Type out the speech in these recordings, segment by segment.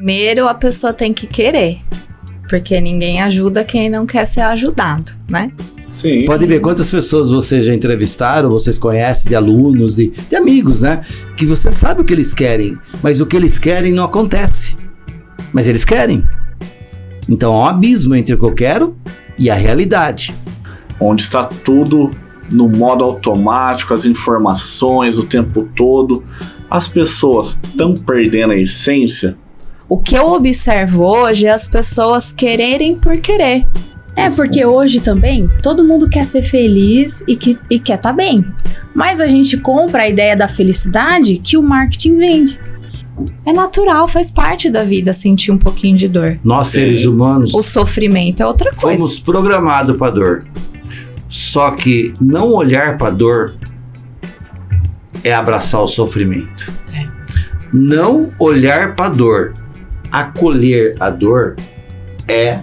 Primeiro, a pessoa tem que querer, porque ninguém ajuda quem não quer ser ajudado, né? Sim. Pode ver quantas pessoas vocês já entrevistaram, vocês conhecem, de alunos, de amigos, né? Que você sabe o que eles querem, mas o que eles querem não acontece. Mas eles querem. Então há um abismo entre o que eu quero e a realidade. Onde está tudo no modo automático, as informações o tempo todo. As pessoas estão perdendo a essência. O que eu observo hoje é as pessoas quererem por querer. Porque hoje também todo mundo quer ser feliz e quer estar bem. Mas a gente compra a ideia da felicidade que o marketing vende. É natural, faz parte da vida sentir um pouquinho de dor. Nós, seres humanos, O sofrimento é outra coisa. fomos programados para dor. Só que não olhar para a dor é abraçar o sofrimento. Não olhar para a dor, acolher a dor é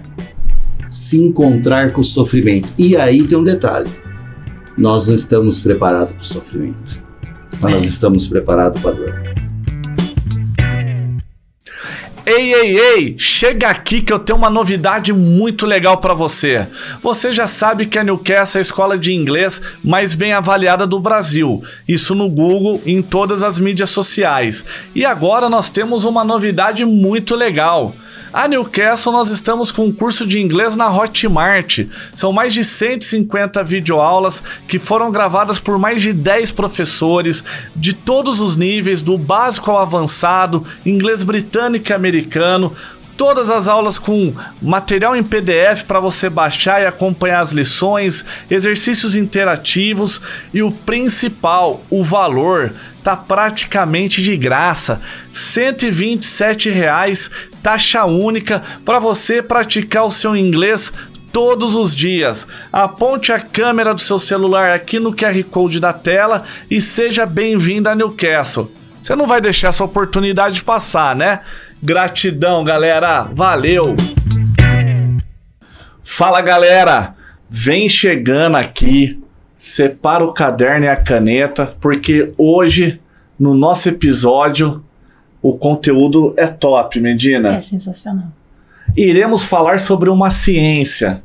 se encontrar com o sofrimento. E aí tem um detalhe. Nós não estamos preparados para o sofrimento. Nós estamos preparados para a dor. Ei, chega aqui que eu tenho uma novidade muito legal pra você. Você já sabe que a Newcastle é a escola de inglês mais bem avaliada do Brasil. Isso no Google e em todas as mídias sociais. E agora nós temos uma novidade muito legal. A Newcastle, nós estamos com um curso de inglês na Hotmart. São mais de 150 videoaulas que foram gravadas por mais de 10 professores de todos os níveis, do básico ao avançado, inglês britânico e americano. Todas as aulas com material em PDF para você baixar e acompanhar as lições, exercícios interativos e o principal, o valor, tá praticamente de graça. R$ 127,00, taxa única para você praticar o seu inglês todos os dias. Aponte a câmera do seu celular aqui no QR Code da tela e seja bem-vindo a Newcastle. Você não vai deixar essa oportunidade passar, né? Gratidão, galera. Valeu! Fala, galera. Vem chegando aqui. Separa o caderno e a caneta, porque hoje, no nosso episódio, o conteúdo é top, Medina. É sensacional. Iremos falar sobre uma ciência.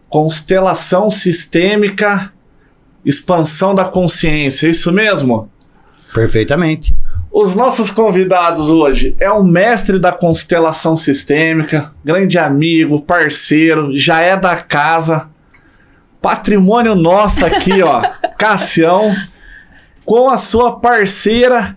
Constelação sistêmica, expansão da consciência. É isso mesmo? Perfeitamente. Os nossos convidados hoje é o mestre da constelação sistêmica, grande amigo, parceiro, já é da casa, patrimônio nosso aqui, ó, Cassião, com a sua parceira,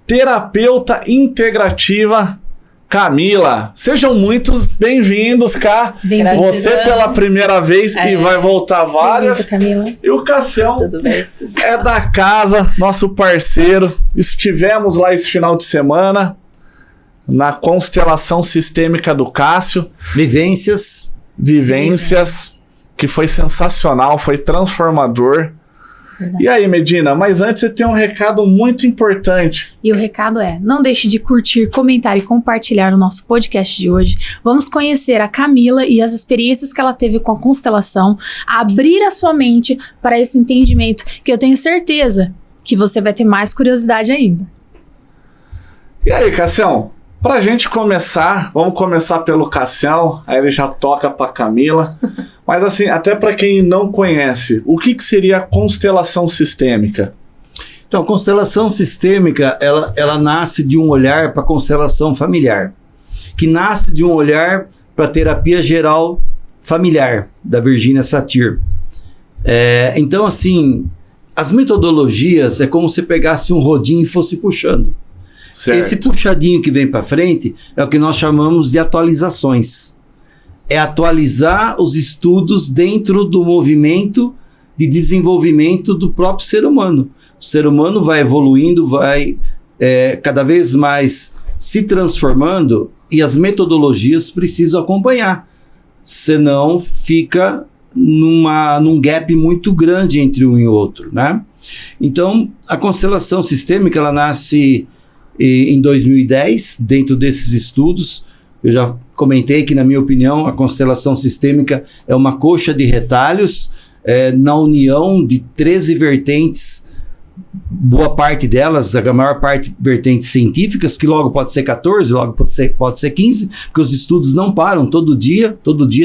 terapeuta integrativa, Camila. Sejam muito bem-vindos, Cá. Você pela primeira vez e vai voltar várias. Camila. E o Cassião Tudo bem? é da casa, nosso parceiro. Estivemos lá esse final de semana na constelação sistêmica do Cássio. Vivências. Que foi sensacional, foi transformador. Verdade. E aí, Medina, mas antes você tem um recado muito importante. E o recado é, não deixe de curtir, comentar e compartilhar o nosso podcast de hoje. Vamos conhecer a Camila e as experiências que ela teve com a constelação, abrir a sua mente para esse entendimento, que eu tenho certeza que você vai ter mais curiosidade ainda. E aí, Cassião, pra gente começar, vamos começar pelo Cassião, aí ele já toca pra Camila. Mas assim, até para quem não conhece, o que seria a constelação sistêmica? Então, a constelação sistêmica, ela nasce de um olhar para a constelação familiar, que nasce de um olhar para a terapia geral familiar, da Virginia Satir. Então, assim, as metodologias é como se pegasse um rodinho e fosse puxando. Certo. Esse puxadinho que vem para frente é o que nós chamamos de atualizações. É atualizar os estudos dentro do movimento de desenvolvimento do próprio ser humano. O ser humano vai evoluindo, vai cada vez mais se transformando e as metodologias precisam acompanhar. Senão fica num gap muito grande entre um e outro, né? Então, a constelação sistêmica, ela nasce em 2010, dentro desses estudos. Eu já comentei que, na minha opinião, a constelação sistêmica é uma coxa de retalhos na união de 13 vertentes boa parte delas, a maior parte vertentes científicas, que logo pode ser 14, logo pode ser 15, porque os estudos não param, todo dia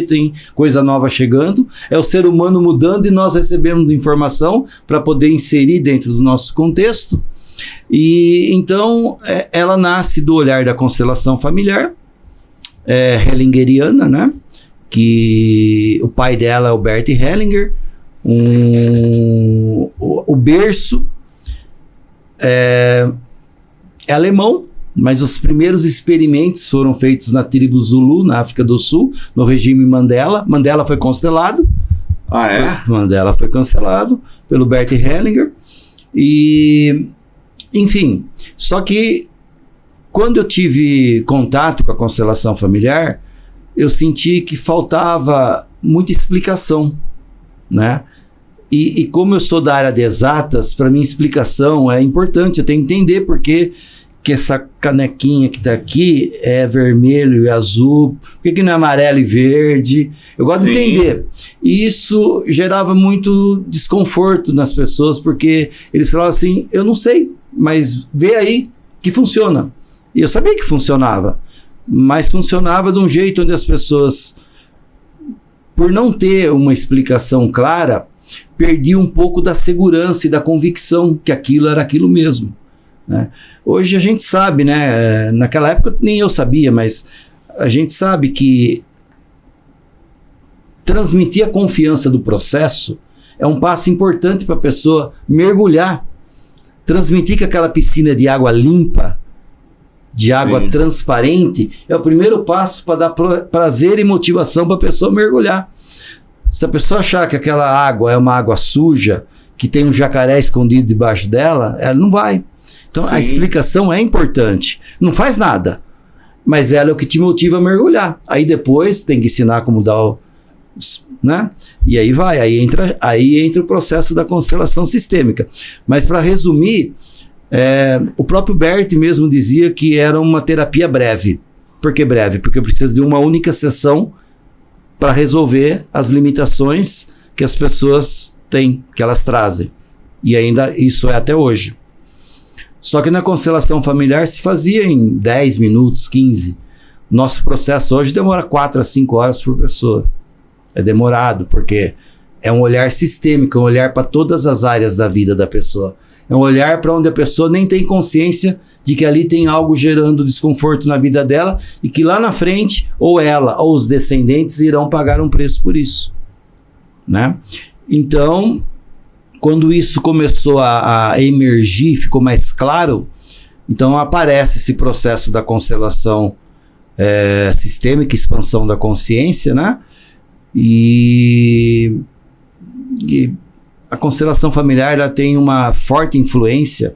tem coisa nova chegando, é o ser humano mudando e nós recebemos informação para poder inserir dentro do nosso contexto. E então ela nasce do olhar da constelação familiar, hellingeriana, né? Que o pai dela é o Bert Hellinger, o berço é alemão, mas os primeiros experimentos foram feitos na tribo Zulu, na África do Sul, no regime Mandela. Mandela foi constelado. Ah, é? Mandela foi cancelado pelo Bert Hellinger. E, enfim, só que quando eu tive contato com a constelação familiar, eu senti que faltava muita explicação, né? E como eu sou da área de exatas, para mim explicação é importante, eu tenho que entender por que essa canequinha que está aqui é vermelho e azul, por que não é amarelo e verde? Eu gosto de entender. E isso gerava muito desconforto nas pessoas, porque eles falavam assim, eu não sei, mas vê aí que funciona. E eu sabia que funcionava, mas funcionava de um jeito onde as pessoas, por não ter uma explicação clara, perdiam um pouco da segurança e da convicção que aquilo era aquilo mesmo, né? Hoje a gente sabe, né? Naquela época nem eu sabia, mas a gente sabe que transmitir a confiança do processo é um passo importante para a pessoa mergulhar. Transmitir que aquela piscina de água limpa, de água transparente, é o primeiro passo para dar prazer e motivação para a pessoa mergulhar. Se a pessoa achar que aquela água é uma água suja, que tem um jacaré escondido debaixo dela, ela não vai. Então a explicação é importante. Não faz nada, mas ela é o que te motiva a mergulhar. Aí depois tem que ensinar como dar o... né? E aí vai, aí entra o processo da constelação sistêmica. Mas para resumir, o próprio Bert mesmo dizia que era uma terapia breve. Por que breve? Porque precisa de uma única sessão para resolver as limitações que as pessoas têm, que elas trazem. E ainda isso é até hoje. Só que na constelação familiar se fazia em 10 minutos, 15. Nosso processo hoje demora 4 a 5 horas por pessoa. É demorado, porque é um olhar sistêmico, é um olhar para todas as áreas da vida da pessoa. É um olhar para onde a pessoa nem tem consciência de que ali tem algo gerando desconforto na vida dela e que lá na frente, ou ela ou os descendentes irão pagar um preço por isso, né? Então, quando isso começou a emergir, ficou mais claro, então aparece esse processo da constelação sistêmica, expansão da consciência, né? E a constelação familiar ela tem uma forte influência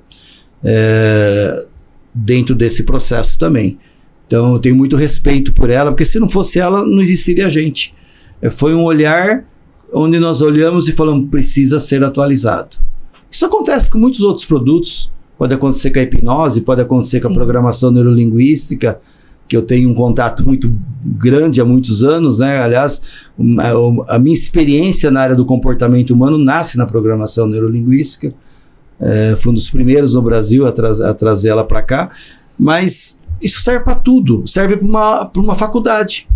dentro desse processo também. Então eu tenho muito respeito por ela, porque se não fosse ela, não existiria a gente. Foi um olhar onde nós olhamos e falamos, precisa ser atualizado. Isso acontece com muitos outros produtos, pode acontecer com a hipnose, pode acontecer com a programação neurolinguística, que eu tenho um contato muito grande há muitos anos, né? Aliás, a minha experiência na área do comportamento humano nasce na programação neurolinguística. Fui um dos primeiros no Brasil a trazer ela para cá. Mas isso serve para tudo. Serve para uma faculdade.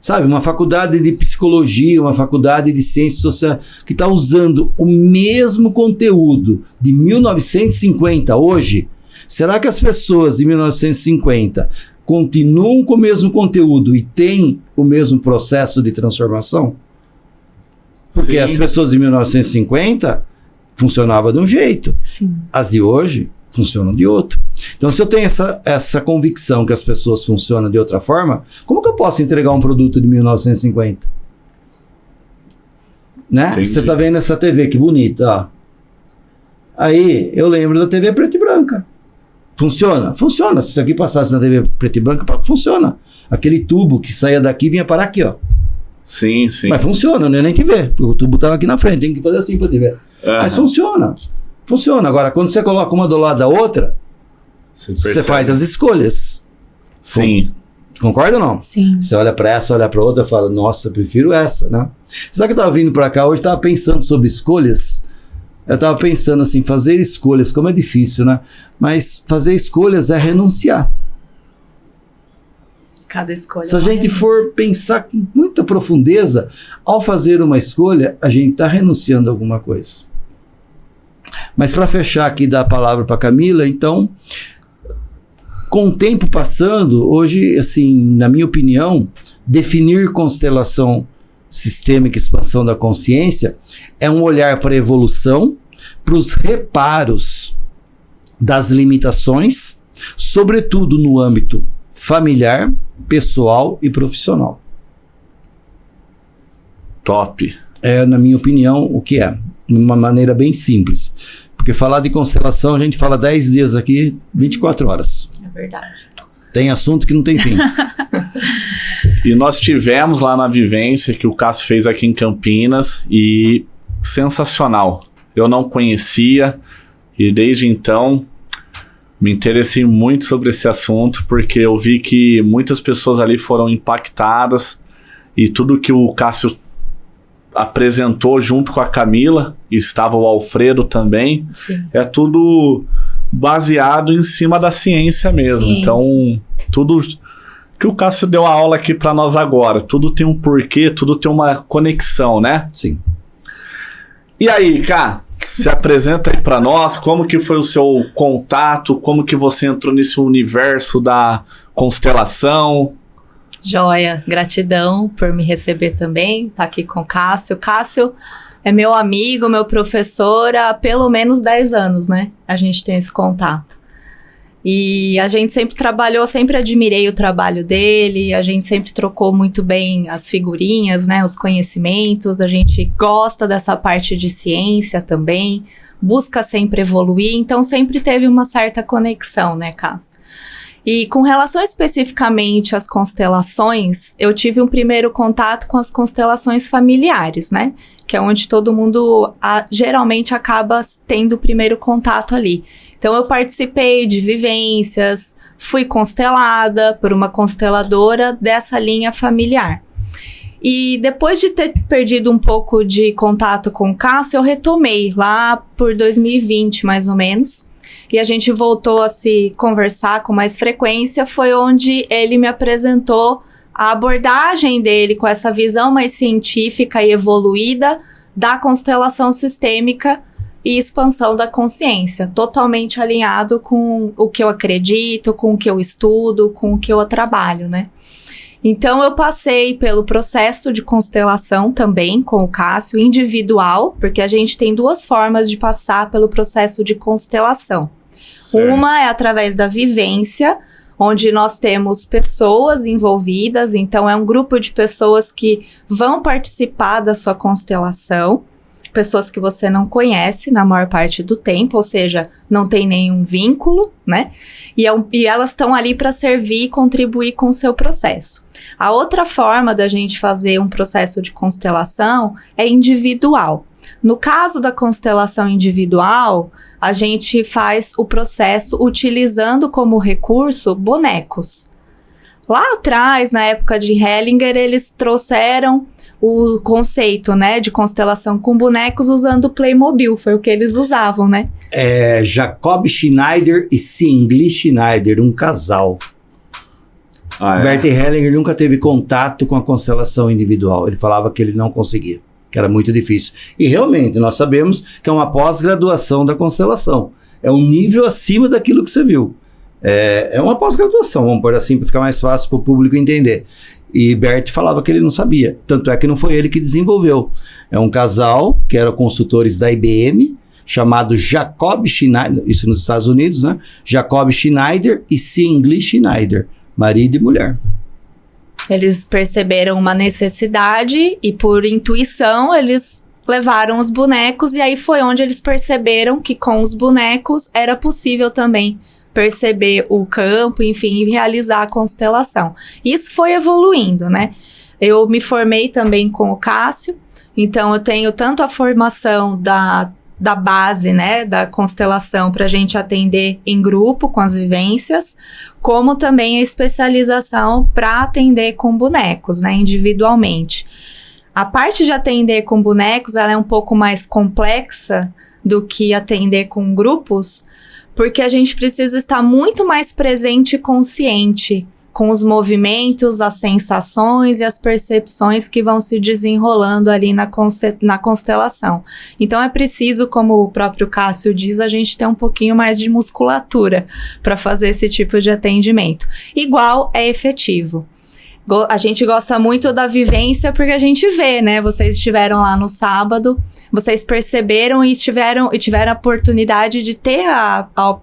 Sabe? Uma faculdade de psicologia, uma faculdade de ciências sociais, que está usando o mesmo conteúdo de 1950 hoje. Será que as pessoas de 1950 continuam com o mesmo conteúdo e têm o mesmo processo de transformação? Porque as pessoas de 1950 funcionavam de um jeito. Sim. As de hoje funcionam de outro. Então, se eu tenho essa convicção que as pessoas funcionam de outra forma, como que eu posso entregar um produto de 1950? Né? Você está vendo essa TV, que bonita, ó. Aí, eu lembro da TV preta e branca. Funciona? Funciona. Se isso aqui passasse na TV preta e branca, funciona. Aquele tubo que saía daqui vinha parar aqui, ó. Sim, sim. Mas funciona, não é nem que ver. Porque o tubo estava aqui na frente, tem que fazer assim para te ver. Mas funciona. Funciona. Agora, quando você coloca uma do lado da outra, você faz as escolhas. Sim. Concorda ou não? Sim. Você olha para essa, olha para outra e fala, nossa, prefiro essa, né? Sabe que eu estava vindo para cá hoje, estava pensando sobre escolhas. Eu estava pensando assim, fazer escolhas, como é difícil, né? Mas fazer escolhas é renunciar. Cada escolha. Se a gente for pensar com muita profundeza, ao fazer uma escolha, a gente está renunciando a alguma coisa. Mas para fechar aqui, dar a palavra para Camila, então, com o tempo passando, hoje, assim, na minha opinião, definir constelação sistêmica e expansão da consciência é um olhar para a evolução, para os reparos das limitações, sobretudo no âmbito familiar, pessoal e profissional. Top. É, na minha opinião, o que é? De uma maneira bem simples. Porque falar de constelação, a gente fala 10 dias aqui, 24 horas. É verdade. Tem assunto que não tem fim. E nós tivemos lá na vivência que o Cássio fez aqui em Campinas e sensacional. Eu não conhecia e desde então me interessei muito sobre esse assunto porque eu vi que muitas pessoas ali foram impactadas e tudo que o Cássio apresentou junto com a Camila, e estava o Alfredo também, Sim. é tudo baseado em cima da ciência mesmo. Sim, então, tudo que o Cássio deu a aula aqui para nós agora, tudo tem um porquê, tudo tem uma conexão, né? Sim. E aí, Cá, se apresenta aí para nós, como que foi o seu contato, como que você entrou nesse universo da constelação? Joia, gratidão por me receber também, tá aqui com o Cássio. Cássio é meu amigo, meu professor há pelo menos 10 anos, né? A gente tem esse contato. E a gente sempre trabalhou, sempre admirei o trabalho dele, a gente sempre trocou muito bem as figurinhas, né? Os conhecimentos, a gente gosta dessa parte de ciência também, busca sempre evoluir, então sempre teve uma certa conexão, né, Cássio? E com relação especificamente às constelações, eu tive um primeiro contato com as constelações familiares, né? Que é onde todo mundo geralmente acaba tendo o primeiro contato ali. Então eu participei de vivências, fui constelada por uma consteladora dessa linha familiar. E depois de ter perdido um pouco de contato com o Cássio, eu retomei lá por 2020, mais ou menos. E a gente voltou a se conversar com mais frequência, foi onde ele me apresentou a abordagem dele com essa visão mais científica e evoluída da constelação sistêmica e expansão da consciência, totalmente alinhado com o que eu acredito, com o que eu estudo, com o que eu trabalho, né? Então eu passei pelo processo de constelação também com o Cássio, individual, porque a gente tem duas formas de passar pelo processo de constelação. Certo. Uma é através da vivência, onde nós temos pessoas envolvidas, então é um grupo de pessoas que vão participar da sua constelação, pessoas que você não conhece na maior parte do tempo, ou seja, não tem nenhum vínculo, né? E elas estão ali para servir e contribuir com o seu processo. A outra forma da gente fazer um processo de constelação é individual. No caso da constelação individual, a gente faz o processo utilizando como recurso bonecos. Lá atrás, na época de Hellinger, eles trouxeram o conceito, né, de constelação com bonecos usando o Playmobil, foi o que eles usavam, né? É Jacob Schneider e Singli Schneider, um casal. Bert Hellinger nunca teve contato com a constelação individual. Ele falava que ele não conseguia, que era muito difícil. E realmente, nós sabemos que é uma pós-graduação da constelação. É um nível acima daquilo que você viu. É uma pós-graduação, vamos pôr assim, para ficar mais fácil para o público entender. E Bert falava que ele não sabia. Tanto é que não foi ele que desenvolveu. É um casal que eram consultores da IBM, chamado Jacob Schneider, isso nos Estados Unidos, né? Jacob Schneider e Singli Schneider, marido e mulher. Eles perceberam uma necessidade e por intuição eles levaram os bonecos e aí foi onde eles perceberam que com os bonecos era possível também perceber o campo, enfim, e realizar a constelação. Isso foi evoluindo, né? Eu me formei também com o Cássio, então eu tenho tanto a formação da base, né, da constelação para a gente atender em grupo com as vivências, como também a especialização para atender com bonecos, né, individualmente. A parte de atender com bonecos, ela é um pouco mais complexa do que atender com grupos, porque a gente precisa estar muito mais presente e consciente com os movimentos, as sensações e as percepções que vão se desenrolando ali na constelação. Então é preciso, como o próprio Cássio diz, a gente ter um pouquinho mais de musculatura para fazer esse tipo de atendimento. Igual é efetivo. A gente gosta muito da vivência porque a gente vê, né? Vocês estiveram lá no sábado, vocês perceberam e tiveram a oportunidade de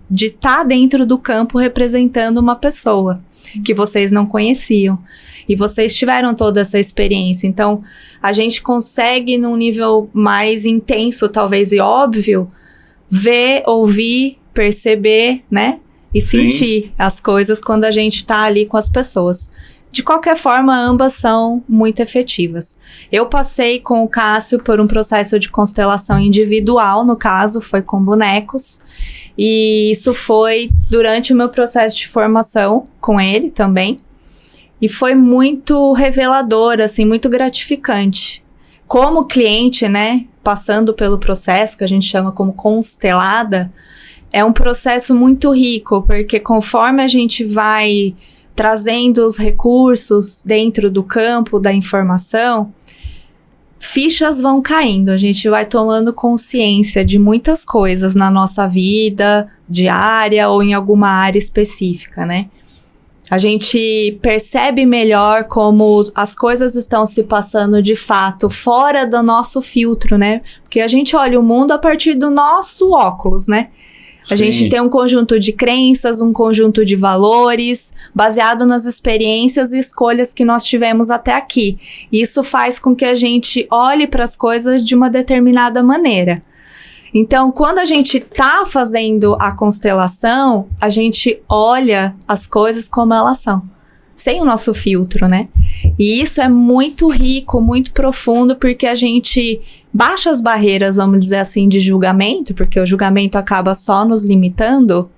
de estar dentro do campo representando uma pessoa que vocês não conheciam. E vocês tiveram toda essa experiência. Então, a gente consegue, num nível mais intenso, talvez, e óbvio, ver, ouvir, perceber, né? E sentir as coisas quando a gente tá ali com as pessoas. De qualquer forma, ambas são muito efetivas. Eu passei com o Cássio por um processo de constelação individual, no caso, foi com bonecos. E isso foi durante o meu processo de formação com ele também. E foi muito revelador, assim, muito gratificante. Como cliente, né, passando pelo processo que a gente chama como constelada, é um processo muito rico, porque conforme a gente vai trazendo os recursos dentro do campo da informação, fichas vão caindo, a gente vai tomando consciência de muitas coisas na nossa vida diária ou em alguma área específica, né? A gente percebe melhor como as coisas estão se passando de fato fora do nosso filtro, né? Porque a gente olha o mundo a partir do nosso óculos, né? A gente tem um conjunto de crenças, um conjunto de valores, baseado nas experiências e escolhas que nós tivemos até aqui. Isso faz com que a gente olhe para as coisas de uma determinada maneira. Então, quando a gente tá fazendo a constelação, a gente olha as coisas como elas são, sem o nosso filtro, né? E isso é muito rico, muito profundo, porque a gente baixa as barreiras, vamos dizer assim, de julgamento, porque o julgamento acaba só nos limitando,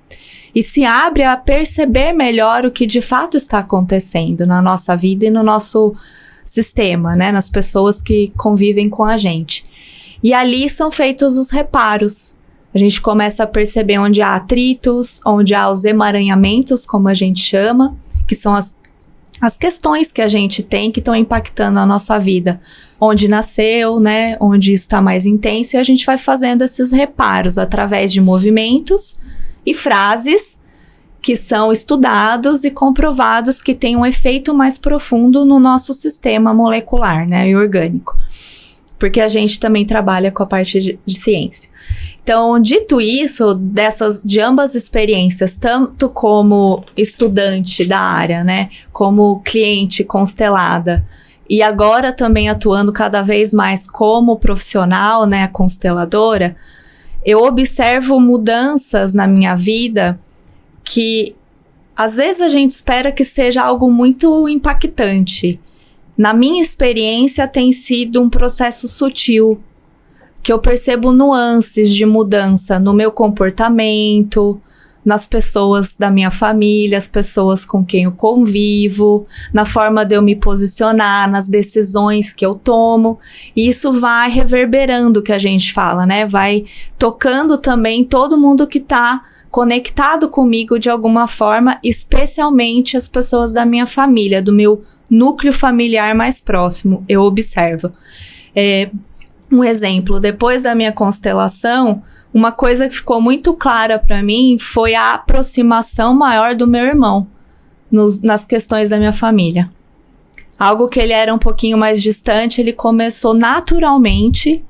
e se abre a perceber melhor o que de fato está acontecendo na nossa vida e no nosso sistema, né? Nas pessoas que convivem com a gente. E ali são feitos os reparos. A gente começa a perceber onde há atritos, onde há os emaranhamentos, como a gente chama, que são as questões que a gente tem que estão impactando a nossa vida. Onde nasceu, né? Onde isso está mais intenso. E a gente vai fazendo esses reparos através de movimentos e frases que são estudados e comprovados que têm um efeito mais profundo no nosso sistema molecular, né? E orgânico. Porque a gente também trabalha com a parte de ciência. Então, dito isso, de ambas experiências, tanto como estudante da área, né, como cliente constelada, e agora também atuando cada vez mais como profissional, né, consteladora, eu observo mudanças na minha vida que, às vezes, a gente espera que seja algo muito impactante. Na minha experiência, tem sido um processo sutil, que eu percebo nuances de mudança no meu comportamento, nas pessoas da minha família, as pessoas com quem eu convivo, na forma de eu me posicionar, nas decisões que eu tomo. E isso vai reverberando o que a gente fala, né? Vai tocando também todo mundo que tá conectado comigo de alguma forma, especialmente as pessoas da minha família, do meu núcleo familiar mais próximo, eu observo. Um exemplo, depois da minha constelação, uma coisa que ficou muito clara para mim foi a aproximação maior do meu irmão nas questões da minha família. Algo que ele era um pouquinho mais distante, ele começou naturalmente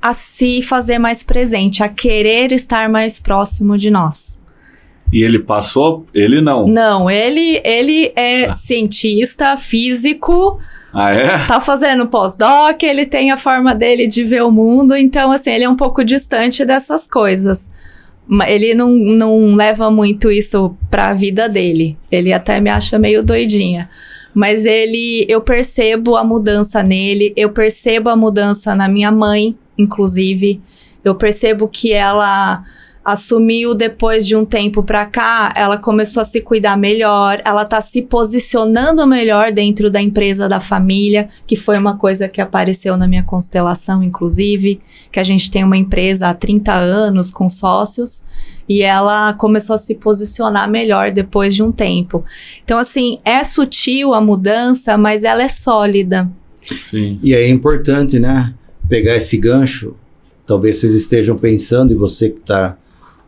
a se fazer mais presente, a querer estar mais próximo de nós. E ele passou? Ele não? Não, ele é cientista, físico. Ah, é? Tá fazendo pós-doc, ele tem a forma dele de ver o mundo, então, assim, ele é um pouco distante dessas coisas. Ele não leva muito isso pra vida dele. Ele até me acha meio doidinha. Mas eu percebo a mudança nele, eu percebo a mudança na minha mãe, inclusive. Eu percebo que ela, assumiu depois de um tempo pra cá, ela começou a se cuidar melhor, ela tá se posicionando melhor dentro da empresa da família, que foi uma coisa que apareceu na minha constelação, inclusive, que a gente tem uma empresa há 30 anos com sócios, e ela começou a se posicionar melhor depois de um tempo. Então, assim, é sutil a mudança, mas ela é sólida. Sim. E é importante, né, pegar esse gancho. Talvez vocês estejam pensando, e você que está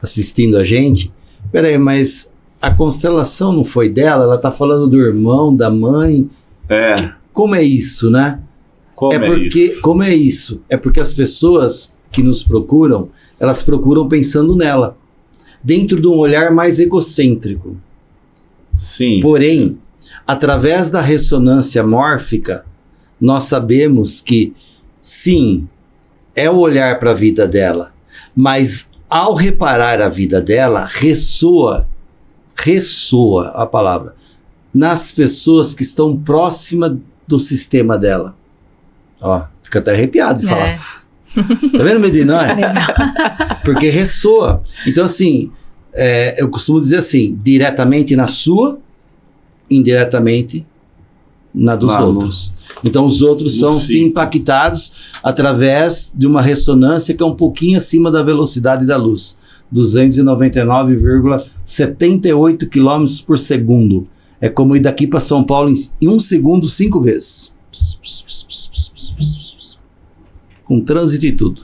assistindo a gente, peraí, mas a constelação não foi dela? Ela está falando do irmão, da mãe. Como é isso, né? Como é isso? É porque as pessoas que nos procuram, elas procuram pensando nela, dentro de um olhar mais egocêntrico. Sim. Porém, através da ressonância mórfica, nós sabemos que, sim, é o olhar para a vida dela, mas ao reparar a vida dela, ressoa a palavra, nas pessoas que estão próximas do sistema dela. Ó, fica até arrepiado de falar. Tá vendo, Medina? Porque ressoa. Então, assim, eu costumo dizer assim, diretamente na sua, indiretamente na dos outros. Então, os outros são sim impactados através de uma ressonância que é um pouquinho acima da velocidade da luz. 299,78 km por segundo. É como ir daqui para São Paulo em 1 segundo 5 vezes. Com trânsito e tudo.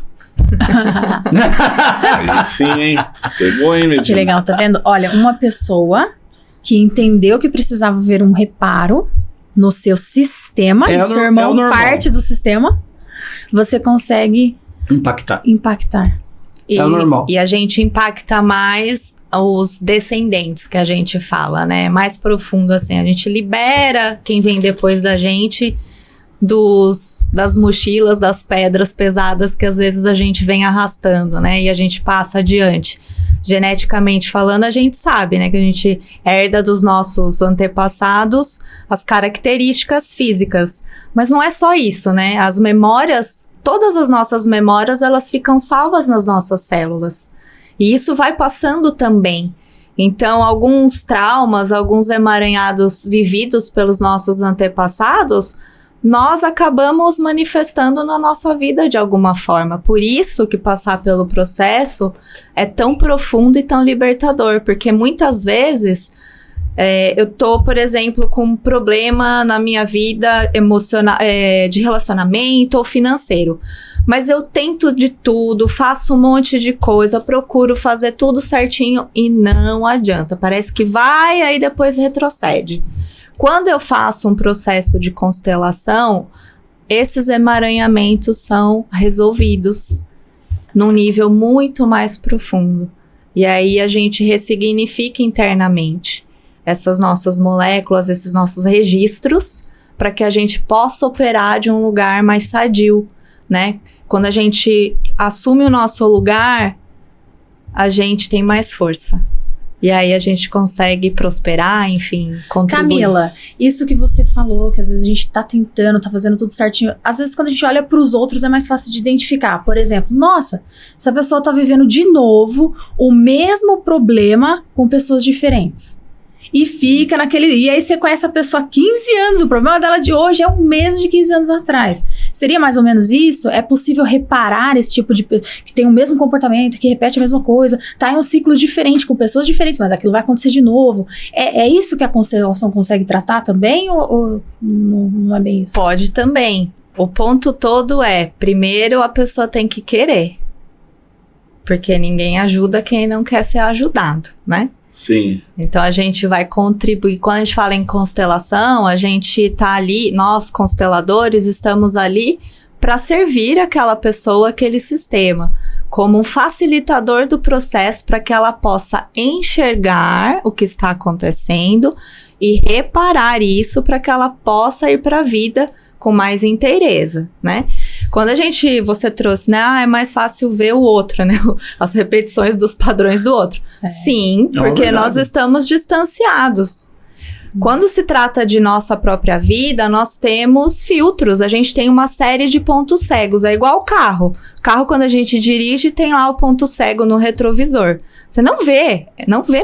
Aí sim, hein? Pegou, hein, Medina? Que legal, tá vendo? Olha, uma pessoa que entendeu que precisava ver um reparo no seu sistema, e seu irmão parte do sistema, você consegue impactar. E, é o normal. E a gente impacta mais os descendentes, que a gente fala, né? Mais profundo, assim. A gente libera quem vem depois da gente das mochilas, das pedras pesadas que às vezes a gente vem arrastando, né? E a gente passa adiante. Geneticamente falando, a gente sabe, né? Que a gente herda dos nossos antepassados as características físicas. Mas não é só isso, né? As memórias, todas as nossas memórias, elas ficam salvas nas nossas células. E isso vai passando também. Então, alguns traumas, alguns emaranhados vividos pelos nossos antepassados, nós acabamos manifestando na nossa vida de alguma forma. Por isso que passar pelo processo é tão profundo e tão libertador, porque muitas vezes eu tô, por exemplo, com um problema na minha vida emocional, de relacionamento ou financeiro, mas eu tento de tudo, faço um monte de coisa, procuro fazer tudo certinho e não adianta. Parece que vai, aí depois retrocede. Quando eu faço um processo de constelação, esses emaranhamentos são resolvidos num nível muito mais profundo. E aí a gente ressignifica internamente essas nossas moléculas, esses nossos registros, para que a gente possa operar de um lugar mais sadio, né? Quando a gente assume o nosso lugar, a gente tem mais força. E aí a gente consegue prosperar, enfim, contribuir. Camila, isso que você falou, que às vezes a gente tá tentando, tá fazendo tudo certinho. Às vezes quando a gente olha pros outros é mais fácil de identificar. Por exemplo, nossa, essa pessoa tá vivendo de novo o mesmo problema com pessoas diferentes. E fica naquele... E aí você conhece a pessoa há 15 anos, o problema dela de hoje é o mesmo de 15 anos atrás. Seria mais ou menos isso? É possível reparar esse tipo de... que tem o mesmo comportamento, que repete a mesma coisa, tá em um ciclo diferente, com pessoas diferentes, mas aquilo vai acontecer de novo. É isso que a constelação consegue tratar também, ou não é bem isso? Pode também. O ponto todo é, primeiro a pessoa tem que querer. Porque ninguém ajuda quem não quer ser ajudado, né? Sim. Então a gente vai contribuir. Quando a gente fala em constelação, a gente tá ali, nós consteladores estamos ali para servir aquela pessoa, aquele sistema, como um facilitador do processo para que ela possa enxergar o que está acontecendo e reparar isso para que ela possa ir para a vida com mais inteireza, né? Quando você trouxe, né? É mais fácil ver o outro, né? As repetições dos padrões do outro. Sim, porque nós estamos distanciados. Quando se trata de nossa própria vida, nós temos filtros, a gente tem uma série de pontos cegos, é igual o carro. O carro, quando a gente dirige, tem lá o ponto cego no retrovisor. Você não vê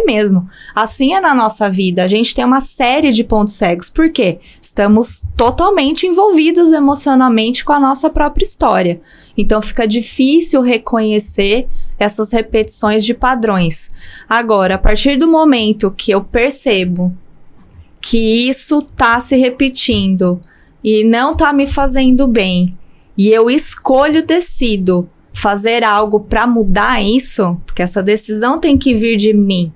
mesmo. Assim é na nossa vida, a gente tem uma série de pontos cegos. Por quê? Estamos totalmente envolvidos emocionalmente com a nossa própria história. Então fica difícil reconhecer essas repetições de padrões. Agora, a partir do momento que eu percebo que isso tá se repetindo e não tá me fazendo bem, e eu decido fazer algo para mudar isso, porque essa decisão tem que vir de mim,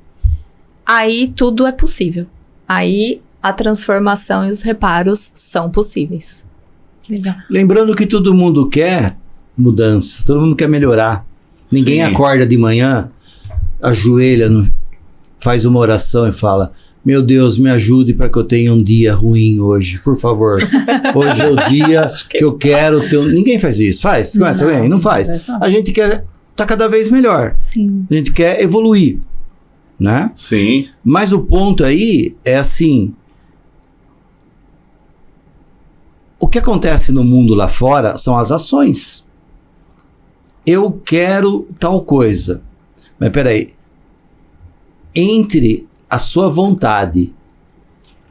aí tudo é possível. Aí a transformação e os reparos são possíveis. Que legal. Lembrando que todo mundo quer mudança, todo mundo quer melhorar. Ninguém acorda de manhã, ajoelha, faz uma oração e fala: meu Deus, me ajude para que eu tenha um dia ruim hoje, por favor. Hoje é o dia que eu quero ter Ninguém faz isso. Faz? Conhece alguém? Não faz. A gente quer estar cada vez melhor. Sim. A gente quer evoluir, né? Sim. Mas o ponto aí é assim: o que acontece no mundo lá fora são as ações. Eu quero tal coisa. Mas peraí. Entre a sua vontade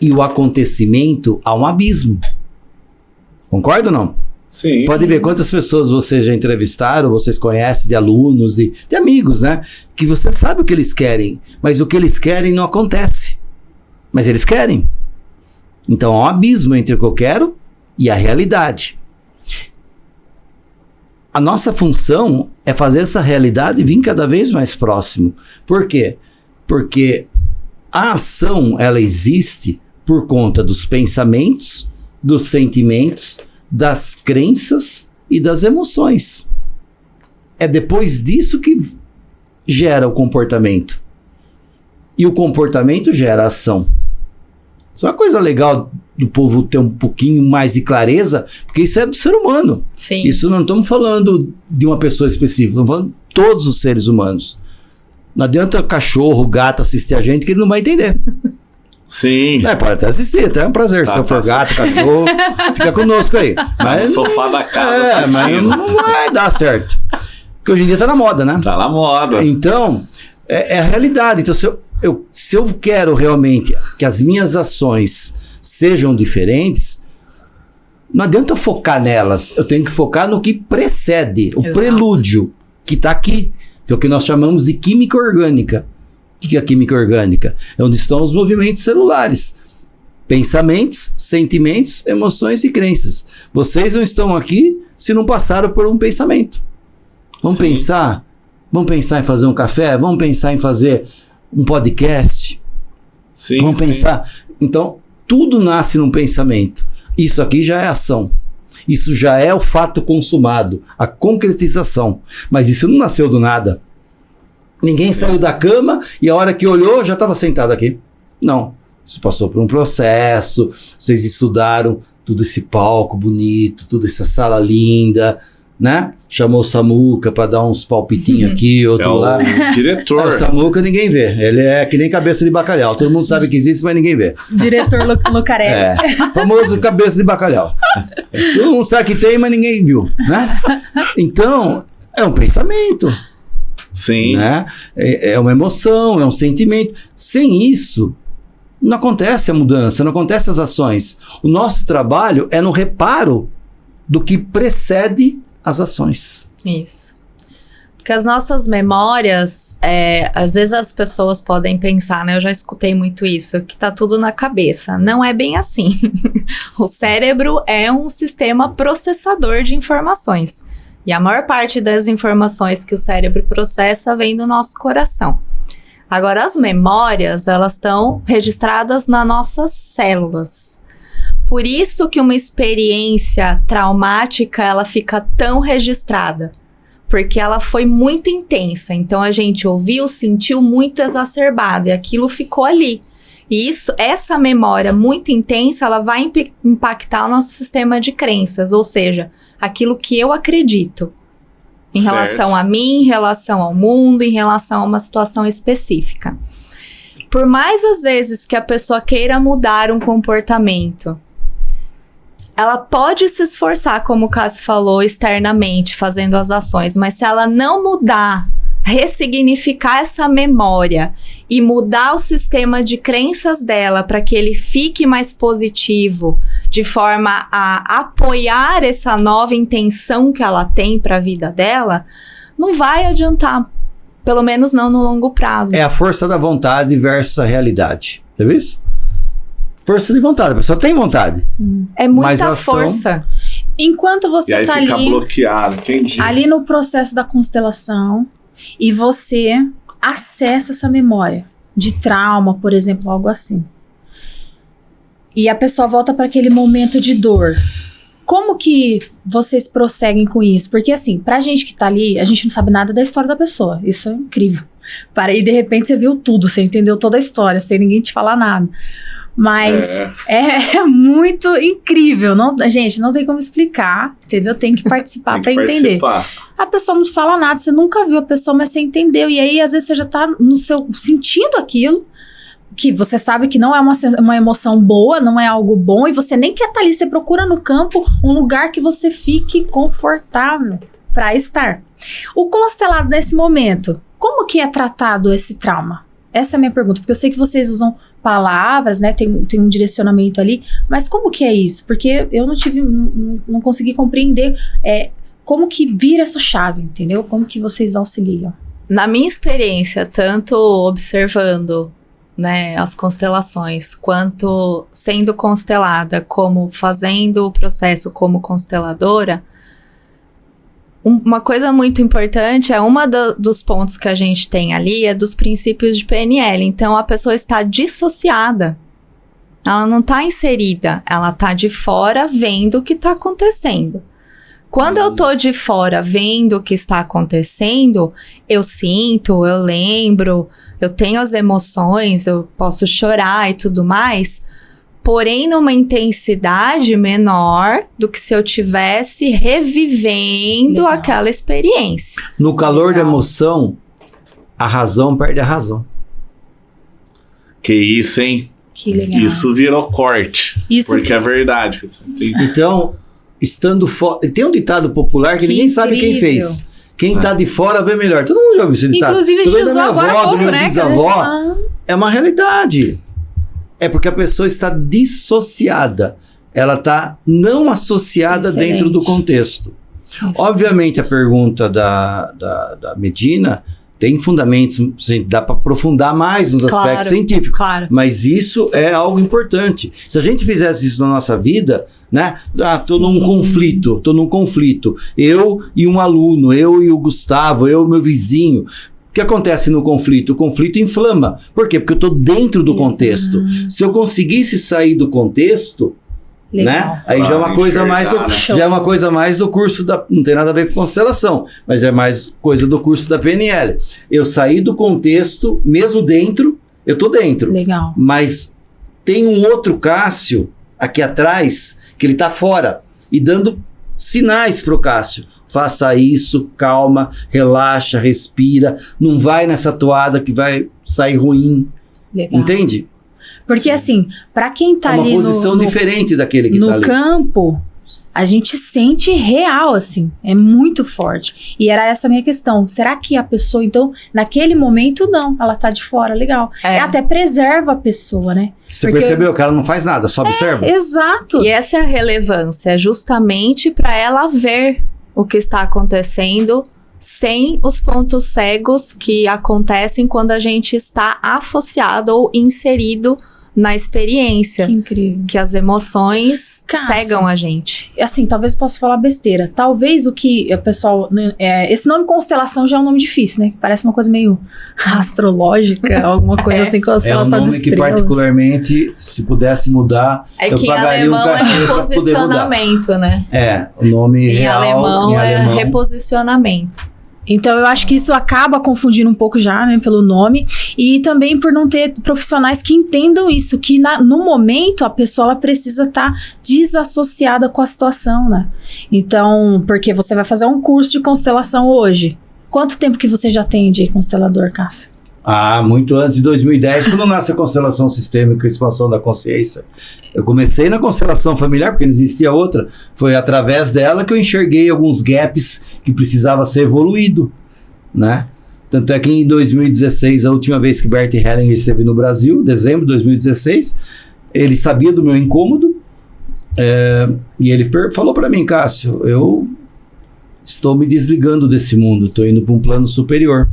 e o acontecimento há um abismo. Concorda ou não? Sim. Pode ver quantas pessoas vocês já entrevistaram, vocês conhecem, de alunos, de amigos, né? Que você sabe o que eles querem, mas o que eles querem não acontece. Mas eles querem. Então há um abismo entre o que eu quero e a realidade. A nossa função é fazer essa realidade vir cada vez mais próximo. Por quê? Porque a ação, ela existe por conta dos pensamentos, dos sentimentos, das crenças e das emoções. É depois disso que gera o comportamento. E o comportamento gera ação. Isso é uma coisa legal do povo ter um pouquinho mais de clareza, porque isso é do ser humano. Sim. Isso não estamos falando de uma pessoa específica, estamos falando de todos os seres humanos. Não adianta o cachorro, o gato assistir a gente que ele não vai entender. Sim. Pode até assistir, até é um prazer. Se eu for gato, cachorro, fica conosco aí. Mas, no sofá da casa mas não vai dar certo. Porque hoje em dia tá na moda, né? Tá na moda. Então, é a realidade. Então, se eu quero realmente que as minhas ações sejam diferentes, não adianta eu focar nelas. Eu tenho que focar no que precede, o prelúdio, que está aqui, que é o que nós chamamos de química orgânica. O que é a química orgânica? É onde estão os movimentos celulares. Pensamentos, sentimentos, emoções e crenças. Vocês não estão aqui se não passaram por um pensamento. Vamos pensar? Vamos pensar em fazer um café? Vamos pensar em fazer um podcast? Sim, vamos pensar? Então, tudo nasce num pensamento. Isso aqui já é ação. Isso já é o fato consumado, a concretização. Mas isso não nasceu do nada. Ninguém saiu da cama e a hora que olhou já estava sentado aqui. Não. Isso passou por um processo, vocês estudaram todo esse palco bonito, toda essa sala linda, né? Chamou o Samuca para dar uns palpitinhos aqui, outro lá. O diretor. O Samuca ninguém vê. Ele é que nem cabeça de bacalhau. Todo mundo sabe que existe, mas ninguém vê. Diretor Lucarelli. Famoso cabeça de bacalhau. Todo mundo sabe que tem, mas ninguém viu, né? Então, é um pensamento. Sim. Né? É uma emoção, é um sentimento. Sem isso, não acontece a mudança, não acontece as ações. O nosso trabalho é no reparo do que precede as ações. Isso. Porque as nossas memórias, às vezes as pessoas podem pensar, né? Eu já escutei muito isso, que tá tudo na cabeça. Não é bem assim. O cérebro é um sistema processador de informações. E a maior parte das informações que o cérebro processa vem do nosso coração. Agora, as memórias, elas estão registradas nas nossas células. Por isso que uma experiência traumática, ela fica tão registrada. Porque ela foi muito intensa. Então, a gente ouviu, sentiu muito exacerbado. E aquilo ficou ali. E essa memória muito intensa, ela vai impactar o nosso sistema de crenças. Ou seja, aquilo que eu acredito. Em relação a mim, em relação ao mundo, em relação a uma situação específica. Por mais às vezes que a pessoa queira mudar um comportamento, ela pode se esforçar, como o Cássio falou, externamente, fazendo as ações, mas se ela não mudar, ressignificar essa memória e mudar o sistema de crenças dela para que ele fique mais positivo, de forma a apoiar essa nova intenção que ela tem para a vida dela, não vai adiantar. Pelo menos não no longo prazo. É a força da vontade versus a realidade. Já viu isso? Força de vontade. A pessoa tem vontade. Sim. É muita força. Enquanto você E aí tá fica ali, bloqueado, entendi. ali no processo da constelação, e você acessa essa memória de trauma, por exemplo, algo assim. E a pessoa volta para aquele momento de dor. Como que vocês prosseguem com isso? Porque assim, pra gente que tá ali, a gente não sabe nada da história da pessoa. Isso é incrível. Para aí, de repente, você viu tudo, você entendeu toda a história, sem ninguém te falar nada. Mas é muito incrível. Não, gente, não tem como explicar, entendeu? Tem que participar para entender. A pessoa não fala nada, você nunca viu a pessoa, mas você entendeu. E aí, às vezes, você já tá sentindo aquilo, que você sabe que não é uma emoção boa, não é algo bom, e você nem quer estar ali, você procura no campo um lugar que você fique confortável para estar. O constelado nesse momento, como que é tratado esse trauma? Essa é a minha pergunta, porque eu sei que vocês usam palavras, né, tem um direcionamento ali, mas como que é isso? Porque eu não consegui compreender como que vira essa chave, entendeu? Como que vocês auxiliam? Na minha experiência, tanto observando, né, as constelações, quanto sendo constelada, como fazendo o processo como consteladora, uma coisa muito importante dos pontos que a gente tem ali é dos princípios de PNL. Então, a pessoa está dissociada. Ela não está inserida. Ela está de fora vendo o que está acontecendo. Quando eu tô de fora vendo o que está acontecendo, eu sinto, eu lembro, eu tenho as emoções, eu posso chorar e tudo mais, porém numa intensidade menor do que se eu tivesse revivendo aquela experiência. No calor da emoção, a razão perde a razão. Que isso, hein? Que legal. Isso virou corte. Porque é verdade. Então, estando fora... Tem um ditado popular que ninguém sabe quem fez. Quem tá de fora vê melhor. Todo mundo já ouviu esse ditado. Inclusive, a gente usou agora há pouco, né? Bisavó, é uma realidade. É porque a pessoa está dissociada. Ela está não associada dentro do contexto. Obviamente, a pergunta da Medina tem fundamentos, dá para aprofundar mais nos aspectos científicos. Claro. Mas isso é algo importante. Se a gente fizesse isso na nossa vida, né? Tô num conflito. Eu e um aluno, eu e o Gustavo, eu e o meu vizinho. O que acontece no conflito? O conflito inflama. Por quê? Porque eu estou dentro do contexto. Se eu conseguisse sair do contexto, né? Aí já é uma coisa mais do curso da... Não tem nada a ver com constelação, mas é mais coisa do curso da PNL. Eu saí do contexto, mesmo dentro, eu tô dentro. Legal. Mas tem um outro Cássio aqui atrás, que ele tá fora, e dando sinais pro Cássio. Faça isso, calma, relaxa, respira, não vai nessa toada que vai sair ruim. Legal. Entende? Porque assim, para quem tá ali uma posição diferente daquele que tá ali. No campo, a gente sente real, assim, é muito forte. E era essa a minha questão. Será que a pessoa, então, naquele momento, não, ela tá de fora, legal. Até preserva a pessoa, né? Você percebeu que ela não faz nada, só observa? Exato. E essa é a relevância, justamente para ela ver o que está acontecendo sem os pontos cegos que acontecem quando a gente está associado ou inserido na experiência. Que incrível. Que as emoções cegam a gente. Assim, talvez possa falar besteira. Talvez o que o pessoal... esse nome constelação já é um nome difícil, né? Parece uma coisa meio astrológica, alguma coisa assim, constelação de estrelas. É um nome que particularmente, se pudesse mudar, eu que pagaria em alemão é reposicionamento, né? O nome em real... Alemão é reposicionamento. Então, eu acho que isso acaba confundindo um pouco já, né, pelo nome. E também por não ter profissionais que entendam isso, que no momento a pessoa ela precisa estar desassociada com a situação, né? Então, porque você vai fazer um curso de constelação hoje. Quanto tempo que você já tem de constelador, Cássio? Muito antes de 2010, quando nasce a constelação sistêmica e expansão da consciência. Eu comecei na constelação familiar, porque não existia outra. Foi através dela que eu enxerguei alguns gaps que precisava ser evoluído, né? Tanto é que em 2016, a última vez que Bert Hellinger esteve no Brasil, dezembro de 2016, ele sabia do meu incômodo, e ele falou para mim: Cássio, eu estou me desligando desse mundo, estou indo para um plano superior.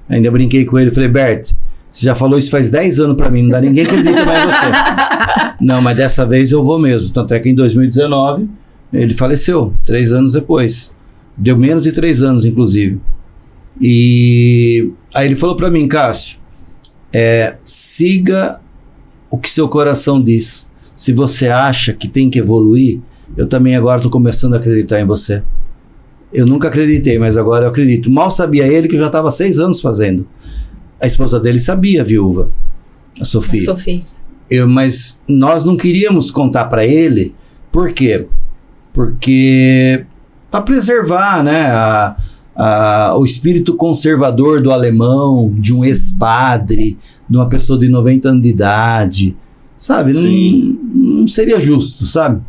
Ainda brinquei com ele, falei: Bert, você já falou isso faz 10 anos para mim, não dá ninguém que acredita mais em você. Não, mas dessa vez eu vou mesmo. Tanto é que em 2019 ele faleceu, 3 anos depois. Deu menos de 3 anos, inclusive. E aí ele falou para mim: Cássio, siga o que seu coração diz. Se você acha que tem que evoluir, eu também agora estou começando a acreditar em você. Eu nunca acreditei, mas agora eu acredito. Mal sabia ele que eu já estava 6 anos fazendo. A esposa dele sabia, a viúva, a Sofia. Mas nós não queríamos contar para ele. Por quê? Porque para preservar, né, o espírito conservador do alemão, de um ex-padre, de uma pessoa de 90 anos de idade, sabe? Não seria justo, sabe?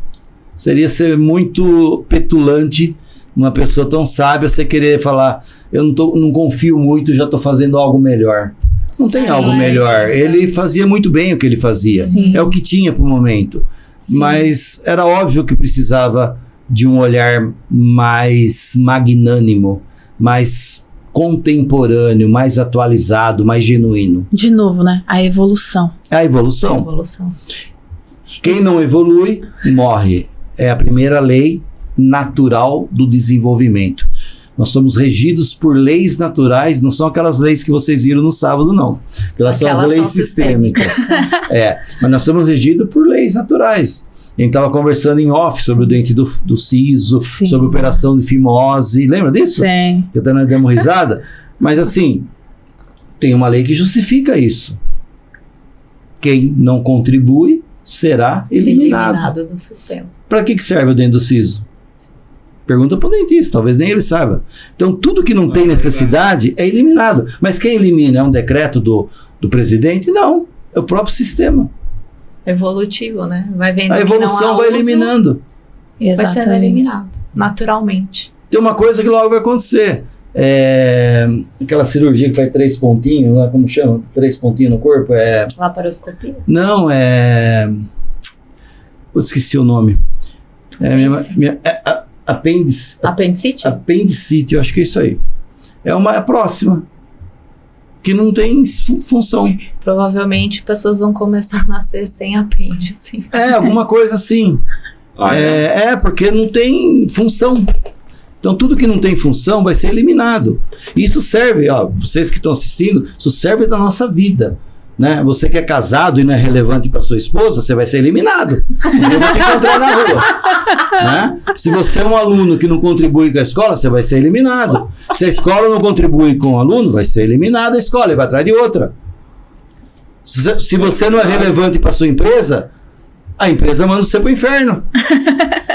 Seria ser muito petulante uma pessoa tão sábia você querer falar: eu não confio muito, já estou fazendo algo melhor. Não tem algo melhor. Ele fazia muito bem o que ele fazia. Sim. É o que tinha para o momento. Sim. Mas era óbvio que precisava de um olhar mais magnânimo, mais contemporâneo, mais atualizado, mais genuíno. De novo, né? A evolução. A evolução. Quem não evolui, morre. É a primeira lei natural do desenvolvimento. Nós somos regidos por leis naturais, não são aquelas leis que vocês viram no sábado, não. Aquelas são as leis sistêmicas. Mas nós somos regidos por leis naturais. A gente estava conversando em off sobre o dente do siso, sobre a operação de fimose. Lembra disso? Sim. Que até nós demos risada. Mas assim, tem uma lei que justifica isso. Quem não contribui será eliminado do sistema. Para que serve o dente do siso? Pergunta para o dentista, talvez nem ele saiba. Então, tudo que não tem necessidade é eliminado. Mas quem elimina? É um decreto do presidente? Não, é o próprio sistema. Evolutivo, né? Vai vendo a evolução vai eliminando. Vai sendo eliminado, naturalmente. Tem uma coisa que logo vai acontecer. Aquela cirurgia que faz 3 pontinhos, lá, como chama? 3 pontinhos no corpo? Laparoscopia? Não, eu esqueci o nome. Apendicite? Apendicite, eu acho que é isso aí. É a próxima. Que não tem função. Provavelmente pessoas vão começar a nascer sem apêndice. Alguma coisa assim. Porque não tem função. Então tudo que não tem função vai ser eliminado. Isso serve, vocês que estão assistindo, isso serve da nossa vida. Né? Você que é casado e não é relevante para sua esposa, você vai ser eliminado. Eu vou te encontrar na rua. Né? Se você é um aluno que não contribui com a escola, você vai ser eliminado. Se a escola não contribui com o aluno, vai ser eliminada a escola e vai atrás de outra. Se você não é relevante para sua empresa, a empresa manda você pro inferno.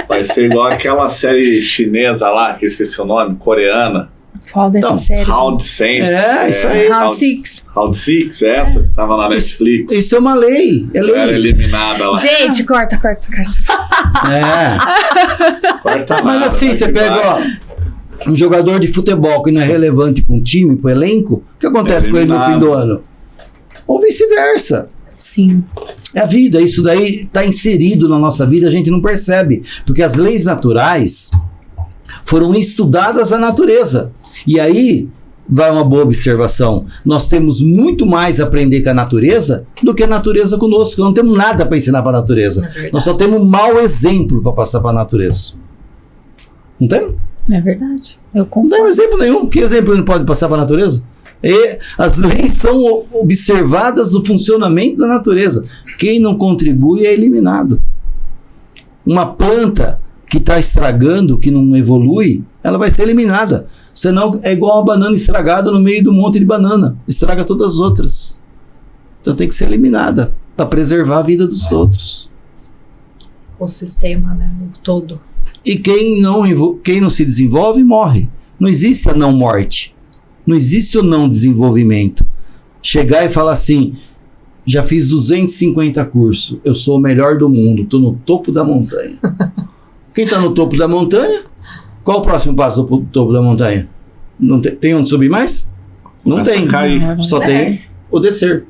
Vai ser igual aquela série chinesa lá, que eu esqueci o nome, coreana. Qual dessas séries? Round 6. Isso aí. Round 6. Round 6, essa que tava na Netflix. Isso é uma lei. É lei. Era eliminada lá. Gente, corta. Corta Mas nada, assim, você pega, um jogador de futebol que não é relevante para um time, para o elenco, o que acontece com ele no fim do ano? Ou vice-versa. Sim. É a vida, isso daí está inserido na nossa vida, a gente não percebe. Porque as leis naturais foram estudadas na natureza. E aí vai uma boa observação. Nós temos muito mais a aprender com a natureza do que a natureza conosco. Não temos nada para ensinar para a natureza. Nós só temos um mau exemplo para passar para a natureza. Não tem? É verdade. Eu concordo. Não tem exemplo nenhum. Que exemplo não pode passar para a natureza? E as leis são observadas no funcionamento da natureza. Quem não contribui é eliminado. Uma planta que está estragando, que não evolui, ela vai ser eliminada. Senão é igual uma banana estragada no meio do monte de banana. Estraga todas as outras. Então tem que ser eliminada para preservar a vida dos outros. O sistema, né? O todo. E quem não se desenvolve, morre. Não existe a não morte. Não existe o não desenvolvimento. chegar e falar assim, já fiz 250 cursos, eu sou o melhor do mundo, tô no topo da montanha. Quem tá no topo da montanha, qual o próximo passo do topo da montanha? Não tem onde subir mais? Não Começa tem. a cair. Só tem o descer.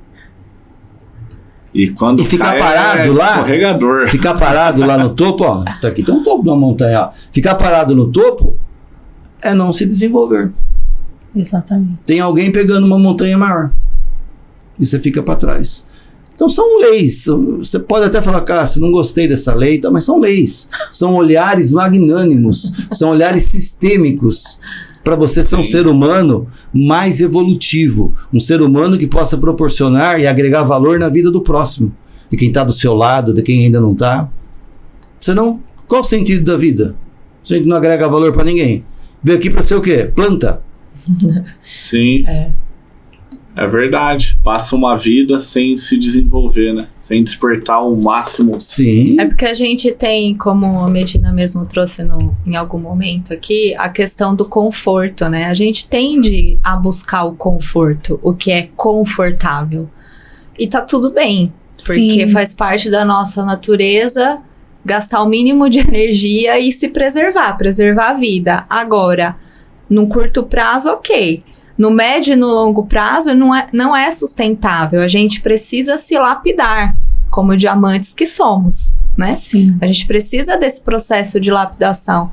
E quando ficar cai, parado lá, escorregador. ficar parado lá no topo, ó, tá aqui tem um topo da montanha, ó. Ficar parado no topo é não se desenvolver. Exatamente. Tem alguém pegando uma montanha maior e você fica para trás. Então são leis. Você pode até falar, Cássio, não gostei dessa lei, tá? Mas são leis. São olhares magnânimos, são olhares sistêmicos para você ser um ser humano mais evolutivo, um ser humano que possa proporcionar e agregar valor na vida do próximo, de quem está do seu lado, de quem ainda não está. Senão, qual o sentido da vida? Se a gente não agrega valor para ninguém. Veio aqui para ser o quê? Planta. Sim. É verdade. Passa uma vida sem se desenvolver, né? Sem despertar o máximo. Sim. É porque a gente tem, como a Medina mesmo trouxe em algum momento aqui, a questão do conforto, né? A gente tende a buscar o conforto, o que é confortável. E tá tudo bem, porque Sim. faz parte da nossa natureza gastar o mínimo de energia e se preservar a vida. Agora, num curto prazo, ok. No médio e no longo prazo não é sustentável. A gente precisa se lapidar como diamantes que somos, né? Sim. A gente precisa desse processo de lapidação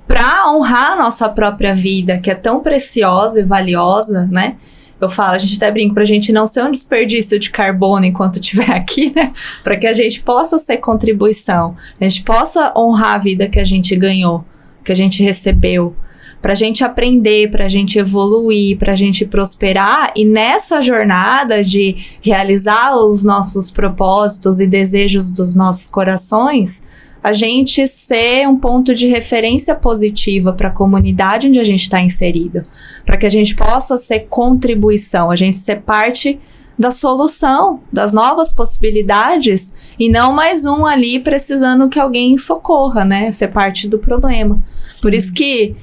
para honrar a nossa própria vida, que é tão preciosa e valiosa, né? Eu falo, a gente até brinca pra gente não ser um desperdício de carbono enquanto estiver aqui, né? Para que a gente possa ser contribuição, a gente possa honrar a vida que a gente ganhou, que a gente recebeu, pra gente aprender, pra gente evoluir, pra gente prosperar, e nessa jornada de realizar os nossos propósitos e desejos dos nossos corações, a gente ser um ponto de referência positiva para a comunidade onde a gente está inserido, para que a gente possa ser contribuição, a gente ser parte da solução, das novas possibilidades, e não mais um ali precisando que alguém socorra, né? Ser parte do problema. Sim. Por isso que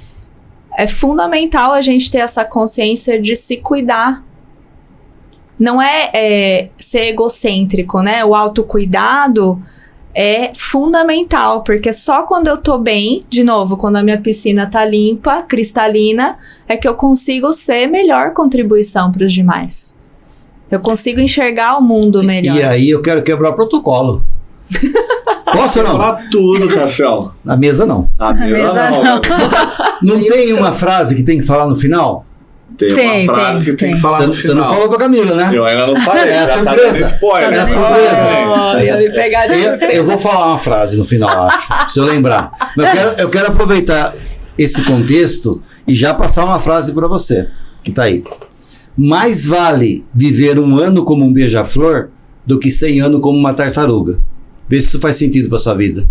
é fundamental a gente ter essa consciência de se cuidar. Não é ser egocêntrico, né? O autocuidado é fundamental, porque só quando eu tô bem, de novo, quando a minha piscina tá limpa, cristalina, é que eu consigo ser melhor contribuição para os demais. Eu consigo enxergar o mundo melhor. E aí eu quero quebrar o protocolo. Posso ou não? Pra tudo, Cassião. Na mesa não. A mesa não. Não tem uma frase que tem que falar no final? Tem uma frase que tem que falar no Você não final. falou pra Camila, né? Eu ainda não falei. É a já surpresa. Tá dando spoiler. É a né? surpresa. Ia me pegar de surpresa. Eu vou falar uma frase no final, acho, se eu lembrar. Mas eu quero aproveitar esse contexto e já passar uma frase pra você, que tá aí. Mais vale viver um ano como um beija-flor do que 100 anos como uma tartaruga. Vê se isso faz sentido pra sua vida.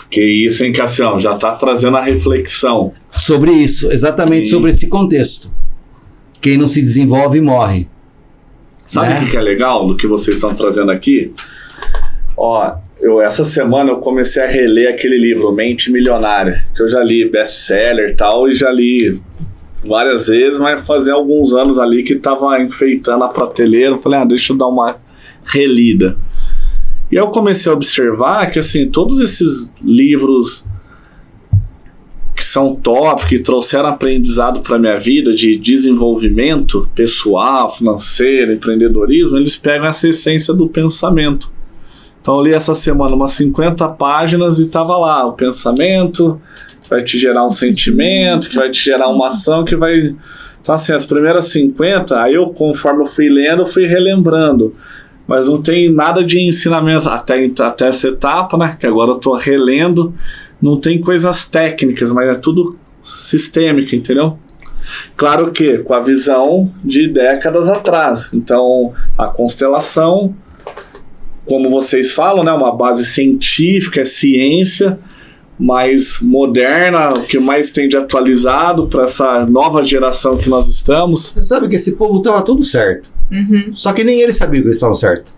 Que isso, hein, Cassião? Já tá trazendo a reflexão. Sobre isso, exatamente. Sim. Sobre esse contexto. Quem não se desenvolve morre. Sabe Né? o que é legal do que vocês estão trazendo aqui? Ó, essa semana eu comecei a reler aquele livro, Mente Milionária, que eu já li best-seller e tal, e já li várias vezes, mas fazia alguns anos ali que tava enfeitando a prateleira. Eu falei, deixa eu dar uma relida. E aí eu comecei a observar que, assim, todos esses livros que são top, que trouxeram aprendizado para minha vida de desenvolvimento pessoal, financeiro, empreendedorismo, eles pegam essa essência do pensamento. Então eu li essa semana umas 50 páginas e tava lá, o pensamento vai te gerar um sentimento, que vai te gerar uma ação, que vai... Então assim, as primeiras 50, aí eu, conforme eu fui lendo, eu fui relembrando. Mas não tem nada de ensinamento até essa etapa, né? Que agora eu tô relendo. Não tem coisas técnicas, mas é tudo sistêmico, entendeu? Claro que com a visão de décadas atrás. Então, a constelação, como vocês falam, né? Uma base científica, é ciência, mais moderna, o que mais tem de atualizado para essa nova geração que nós estamos. Você sabe que esse povo tava tudo certo. Uhum. Só que nem eles sabiam que eles estavam certos.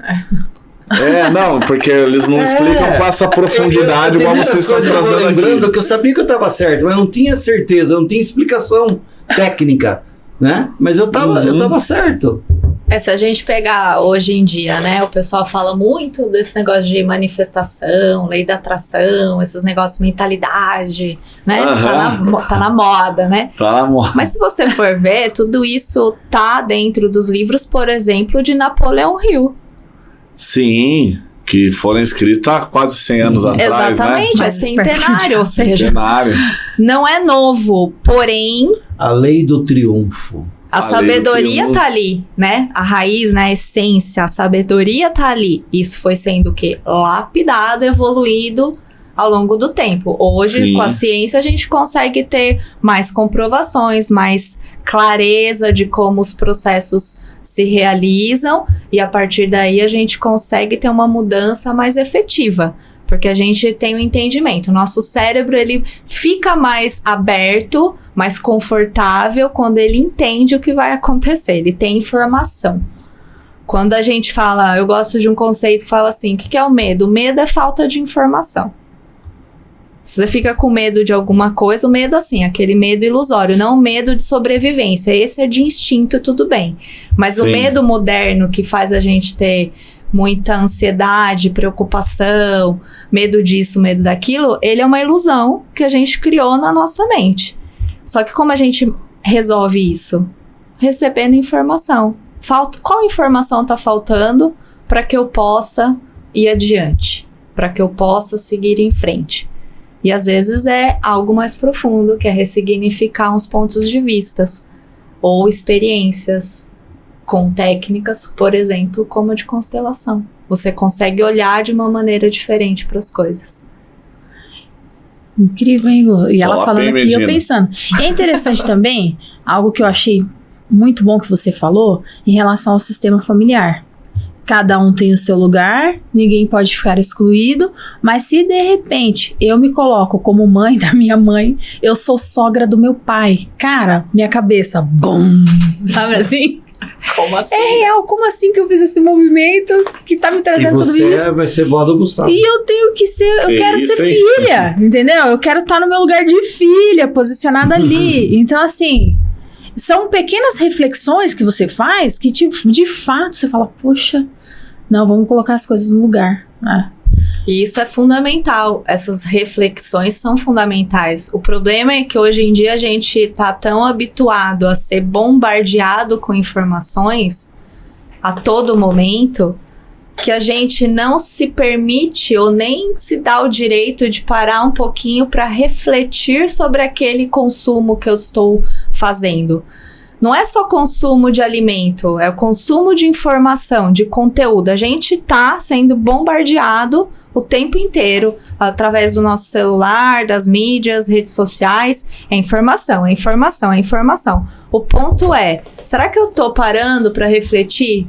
Não, porque eles não explicam com essa profundidade igual vocês estão Eu vou trazendo lembrando aqui. que eu sabia que eu estava certo, mas não tinha certeza, não tinha explicação técnica né? Mas eu tava certo. Se a gente pegar hoje em dia, né, o pessoal fala muito desse negócio de manifestação, lei da atração, esses negócios de mentalidade, né? Tá na moda, né? Tá na moda. Mas se você for ver, tudo isso tá dentro dos livros, por exemplo, de Napoleão Hill. Sim, que foram escritos há quase 100 anos atrás, exatamente, né? é centenário, ou seja, Centenário. não é novo, porém... A lei do triunfo. A sabedoria tá ali, né? A raiz, né? A essência, a sabedoria tá ali. Isso foi sendo o quê? Lapidado, evoluído ao longo do tempo. Hoje, Sim. com a ciência, a gente consegue ter mais comprovações, mais clareza de como os processos se realizam e a partir daí a gente consegue ter uma mudança mais efetiva. Porque a gente tem um entendimento. O nosso cérebro, ele fica mais aberto, mais confortável quando ele entende o que vai acontecer. Ele tem informação. Quando a gente fala... Eu gosto de um conceito que fala assim, o que é o medo? O medo é falta de informação. Se você fica com medo de alguma coisa, o medo assim, aquele medo ilusório, não o medo de sobrevivência. Esse é de instinto, tudo bem. Mas Sim. o medo moderno que faz a gente ter... muita ansiedade, preocupação, medo disso, medo daquilo, ele é uma ilusão que a gente criou na nossa mente. Só que como a gente resolve isso? Recebendo informação. Qual informação está faltando para que eu possa ir adiante? Para que eu possa seguir em frente? E às vezes é algo mais profundo, que é ressignificar uns pontos de vistas ou experiências, com técnicas, por exemplo, como a de constelação. Você consegue olhar de uma maneira diferente para as coisas. Incrível, hein, Igor? E ela Top, falando hein, aqui, Medina? eu pensando. E é interessante também, algo que eu achei muito bom que você falou, em relação ao sistema familiar. Cada um tem o seu lugar, ninguém pode ficar excluído, mas se de repente eu me coloco como mãe da minha mãe, eu sou sogra do meu pai. Cara, minha cabeça, bum, sabe assim? Como assim? É real, como assim que eu fiz esse movimento que tá me trazendo tudo isso? Vai ser vó do Gustavo. E eu tenho que ser, eu Que quero isso, ser hein? filha, entendeu? Eu quero estar no meu lugar de filha, posicionada ali. Então, assim, são pequenas reflexões que você faz que, de fato, você fala, poxa, não, vamos colocar as coisas no lugar, né? E isso é fundamental, essas reflexões são fundamentais. O problema é que hoje em dia a gente tá tão habituado a ser bombardeado com informações a todo momento que a gente não se permite ou nem se dá o direito de parar um pouquinho para refletir sobre aquele consumo que eu estou fazendo. Não é só consumo de alimento, é o consumo de informação, de conteúdo. A gente tá sendo bombardeado o tempo inteiro através do nosso celular, das mídias, redes sociais. É informação, é informação, é informação. O ponto é, será que eu tô parando para refletir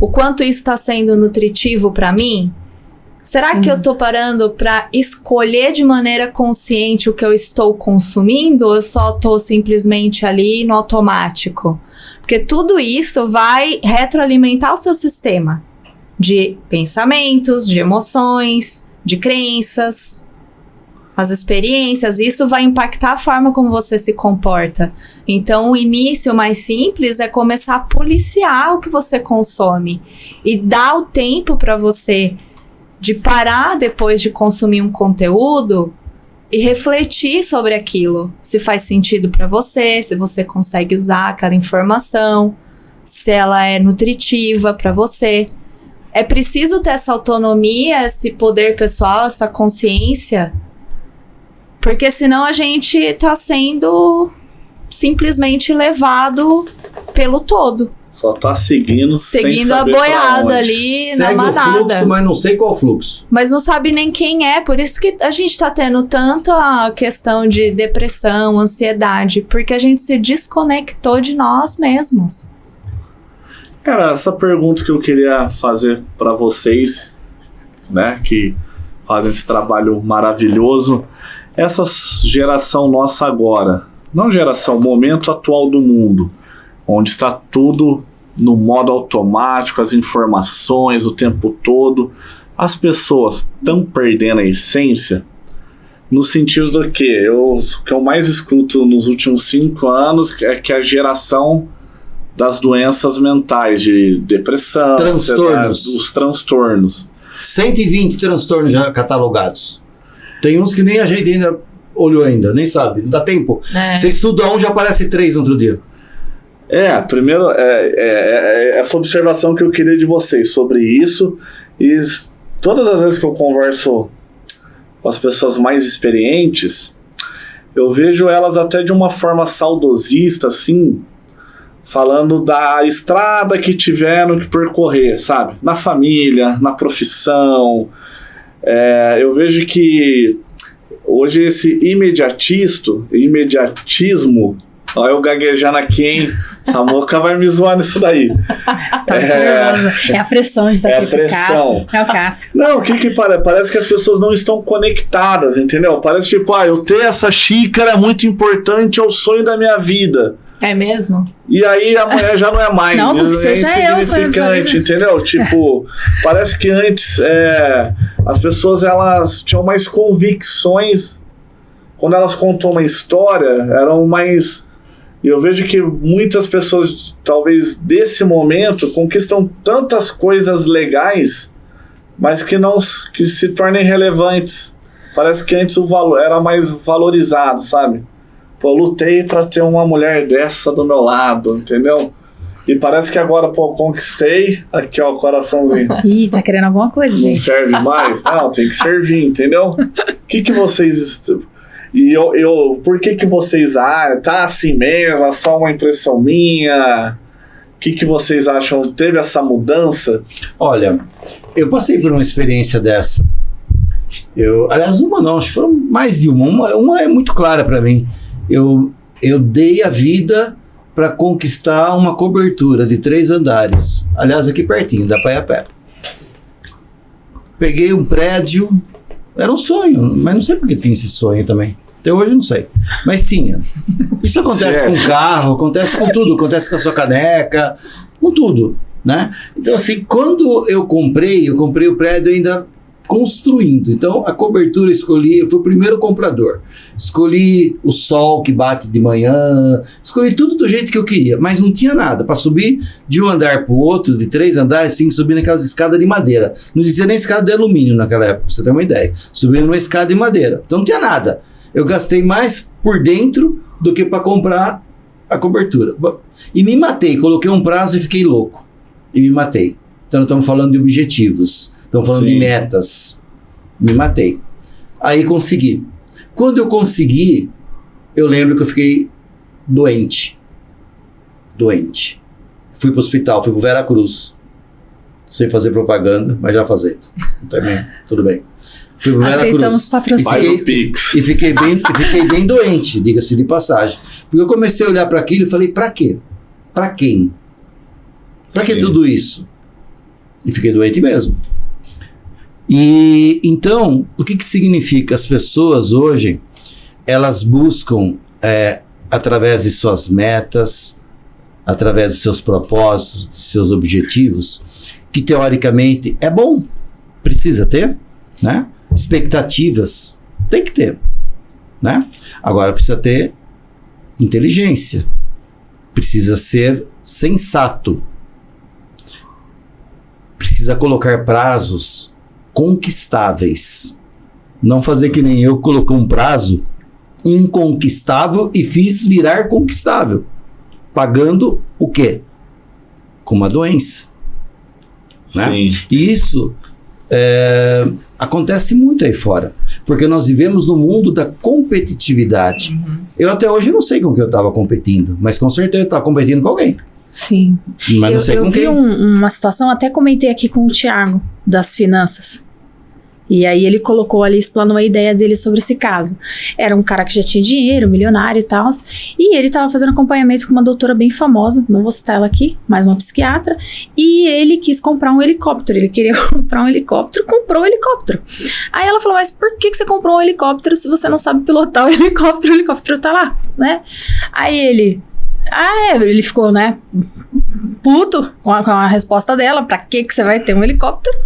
o quanto isso está sendo nutritivo para mim? Será Sim. que eu tô parando para escolher de maneira consciente o que eu estou consumindo ou eu só tô simplesmente ali no automático? Porque tudo isso vai retroalimentar o seu sistema de pensamentos, de emoções, de crenças, as experiências. Isso vai impactar a forma como você se comporta. Então, o início mais simples é começar a policiar o que você consome e dar o tempo para você de parar depois de consumir um conteúdo e refletir sobre aquilo. Se faz sentido para você, se você consegue usar aquela informação, se ela é nutritiva para você. É preciso ter essa autonomia, esse poder pessoal, essa consciência, porque senão a gente tá sendo simplesmente levado pelo todo. Só tá seguindo sem A saber pra boiada onde. ali Segue na o manada. fluxo, mas não sei qual fluxo. Mas não sabe nem quem é, por isso que a gente tá tendo tanta questão de depressão, ansiedade, porque a gente se desconectou de nós mesmos. Cara, essa pergunta que eu queria fazer pra vocês, né, que fazem esse trabalho maravilhoso, essa geração nossa agora, não geração, momento atual do mundo, onde está tudo no modo automático, as informações o tempo todo, as pessoas estão perdendo a essência? no sentido do que o que eu mais escuto nos últimos 5 anos é que a geração das doenças mentais, de depressão, Transtornos. os transtornos. 120 transtornos já catalogados. Tem uns que nem a gente ainda olhou ainda, nem sabe, não dá tempo. Você estuda um, já aparece 3 no outro dia. Primeiro, essa observação que eu queria de vocês sobre isso, e todas as vezes que eu converso com as pessoas mais experientes, eu vejo elas até de uma forma saudosista, assim, falando da estrada que tiveram que percorrer, sabe? Na família, na profissão. Eu vejo que hoje esse imediatismo, olha eu gaguejando aqui, hein? Essa boca vai me zoar nisso daí. Tá nervosa. É a pressão de estar aqui com o Cássio. É o Cássio. Não, o que parece? Parece que as pessoas não estão conectadas, entendeu? Parece tipo, eu ter essa xícara é muito importante, é o sonho da minha vida. É mesmo? E aí amanhã já não é mais. Não, porque você já é o sonho da sua vida. Entendeu? Tipo, parece que antes as pessoas elas tinham mais convicções. Quando elas contam uma história, eram mais... E eu vejo que muitas pessoas, talvez desse momento, conquistam tantas coisas legais, mas que se tornem relevantes. Parece que antes o valor era mais valorizado, sabe? Pô, eu lutei pra ter uma mulher dessa do meu lado, entendeu? E parece que agora, conquistei. Aqui, ó, o coraçãozinho. Ih, tá querendo alguma coisa, Não gente. serve mais? Não, tem que servir, entendeu? O que vocês... E por que vocês tá assim mesmo, é só uma impressão minha? O que vocês acham? Teve essa mudança? Olha, eu passei por uma experiência dessa. Aliás, uma não, acho que foram mais de uma. Uma é muito clara para mim. Eu dei a vida para conquistar uma cobertura de 3 andares. Aliás, aqui pertinho, dá para ir a pé. Peguei um prédio, era um sonho, mas não sei por que tinha esse sonho também. Até hoje eu não sei, mas tinha. Isso acontece com carro, acontece com tudo, acontece com a sua caneca, com tudo, né? Então assim, quando eu comprei o prédio ainda construindo. Então a cobertura eu fui o primeiro comprador. Escolhi o sol que bate de manhã, escolhi tudo do jeito que eu queria, mas não tinha nada. Para subir de um andar para o outro, de 3 andares, tinha que subir naquelas escadas de madeira. Não dizia nem escada de alumínio naquela época, pra você ter uma ideia. Subi numa escada de madeira. Então não tinha nada. Eu gastei mais por dentro do que para comprar a cobertura. E me matei, coloquei um prazo e fiquei louco. E me matei. Então estamos falando de objetivos, estamos falando de metas. Me matei. Aí consegui. Quando eu consegui, eu lembro que eu fiquei doente. Fui pro hospital, fui pro Veracruz. Sem fazer propaganda, mas já fazendo. Também, tudo bem. Fui pro Aceitamos patrocínio. E fiquei bem doente, diga-se de passagem. Porque eu comecei a olhar para aquilo e falei, para quê? Para quem? Para que tudo isso? E fiquei doente mesmo. E então, o que significa? As pessoas hoje, elas buscam, através de suas metas, através de seus propósitos, de seus objetivos, que teoricamente é bom, precisa ter, né? Expectativas, tem que ter, né? Agora precisa ter inteligência, precisa ser sensato, precisa colocar prazos conquistáveis, não fazer que nem eu coloquei um prazo inconquistável e fiz virar conquistável, pagando o quê? Com uma doença, né? Sim. E isso acontece muito aí fora, porque nós vivemos no mundo da competitividade. Eu até hoje não sei com quem eu estava competindo, mas com certeza eu estava competindo com alguém. Sim. Mas não sei com quem. Eu vi uma situação, até comentei aqui com o Thiago, das finanças. E aí ele colocou ali, explanou a ideia dele sobre esse caso. Era um cara que já tinha dinheiro, milionário e tal. E ele estava fazendo acompanhamento com uma doutora bem famosa, não vou citar ela aqui, mas uma psiquiatra. E ele quis comprar um helicóptero. Ele queria comprar um helicóptero, comprou um helicóptero. Aí ela falou, mas por que você comprou um helicóptero se você não sabe pilotar o helicóptero? O helicóptero tá lá, né? Aí ele ficou, né, puto com a resposta dela, pra que você vai ter um helicóptero?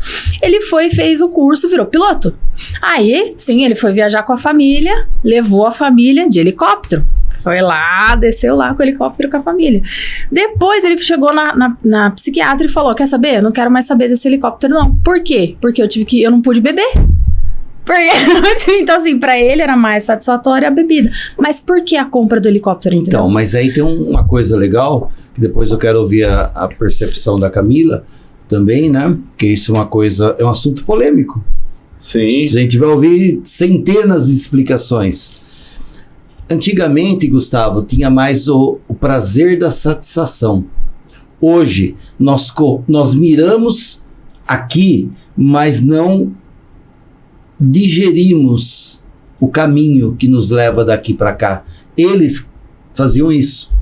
Ele foi e fez o curso, virou piloto. Aí, sim, ele foi viajar com a família, levou a família de helicóptero. Foi lá, desceu lá com o helicóptero com a família. Depois ele chegou na psiquiatra e falou, quer saber? Eu não quero mais saber desse helicóptero não. Por quê? Porque eu não pude beber. Então, assim, pra ele era mais satisfatória a bebida. Mas por que a compra do helicóptero, entendeu? Então, mas aí tem uma coisa legal, que depois eu quero ouvir a percepção da Camila também, né? Porque isso é um assunto polêmico. Sim. A gente vai ouvir centenas de explicações. Antigamente, Gustavo, tinha mais o prazer da satisfação. Hoje, nós miramos aqui, mas não digerimos o caminho que nos leva daqui para cá. Eles faziam isso.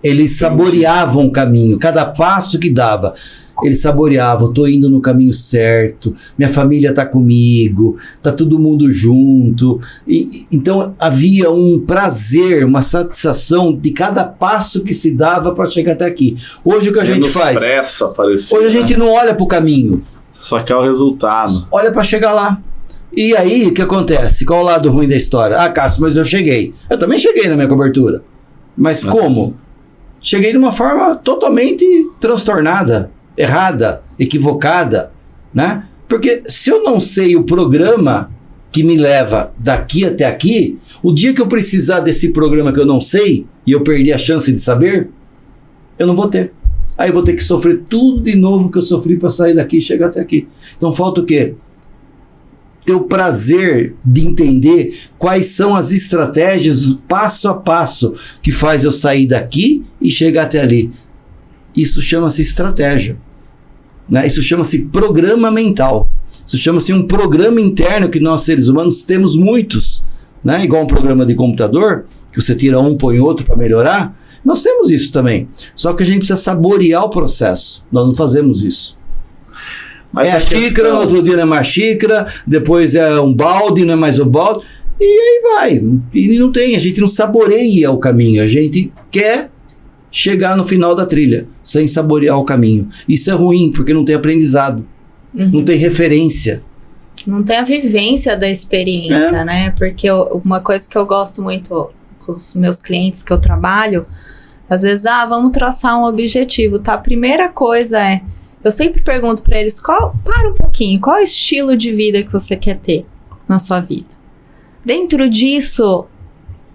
Eles saboreavam o caminho, cada passo que dava. Eles saboreavam, tô indo no caminho certo, minha família tá comigo, tá todo mundo junto. Então havia um prazer, uma satisfação de cada passo que se dava para chegar até aqui. Hoje o que a gente faz? Pressa, parecia, hoje a gente não olha pro caminho. Só quer o resultado. Olha para chegar lá. E aí, o que acontece? Qual o lado ruim da história? Ah, Cássio, mas eu cheguei. Eu também cheguei na minha cobertura. Mas como? Cheguei de uma forma totalmente transtornada, errada, equivocada, né? Porque se eu não sei o programa que me leva daqui até aqui, o dia que eu precisar desse programa que eu não sei, e eu perdi a chance de saber, eu não vou ter. Aí eu vou ter que sofrer tudo de novo que eu sofri para sair daqui e chegar até aqui. Então falta o quê? Ter o prazer de entender quais são as estratégias, passo a passo, que faz eu sair daqui e chegar até ali. Isso chama-se estratégia, né? Isso chama-se programa mental. Isso chama-se um programa interno que nós seres humanos temos muitos, né? Igual um programa de computador, que você tira um, põe outro para melhorar. Nós temos isso também. Só que a gente precisa saborear o processo. Nós não fazemos isso. Mas a xícara, no outro dia não é mais xícara, depois é um balde, não é mais o balde, e aí vai. E não tem, a gente não saboreia o caminho, a gente quer chegar no final da trilha, sem saborear o caminho. Isso é ruim, porque não tem aprendizado, não tem referência. Não tem a vivência da experiência, né? Porque uma coisa que eu gosto muito com os meus clientes que eu trabalho, às vezes, vamos traçar um objetivo, tá? A primeira coisa eu sempre pergunto para eles, para um pouquinho, qual é o estilo de vida que você quer ter na sua vida? Dentro disso,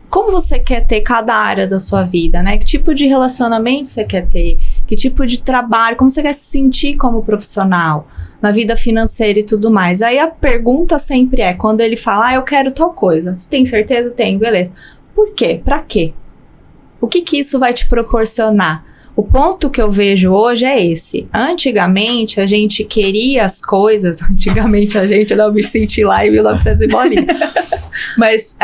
como você quer ter cada área da sua vida, né? Que tipo de relacionamento você quer ter? Que tipo de trabalho? Como você quer se sentir como profissional? Na vida financeira e tudo mais. Aí a pergunta sempre quando ele fala, eu quero tal coisa. Você tem certeza? Tenho, beleza. Por quê? Pra quê? O que isso vai te proporcionar? O ponto que eu vejo hoje é esse. Antigamente, a gente queria as coisas. Antigamente, a gente não me senti lá em 1900 e bolinha. Mas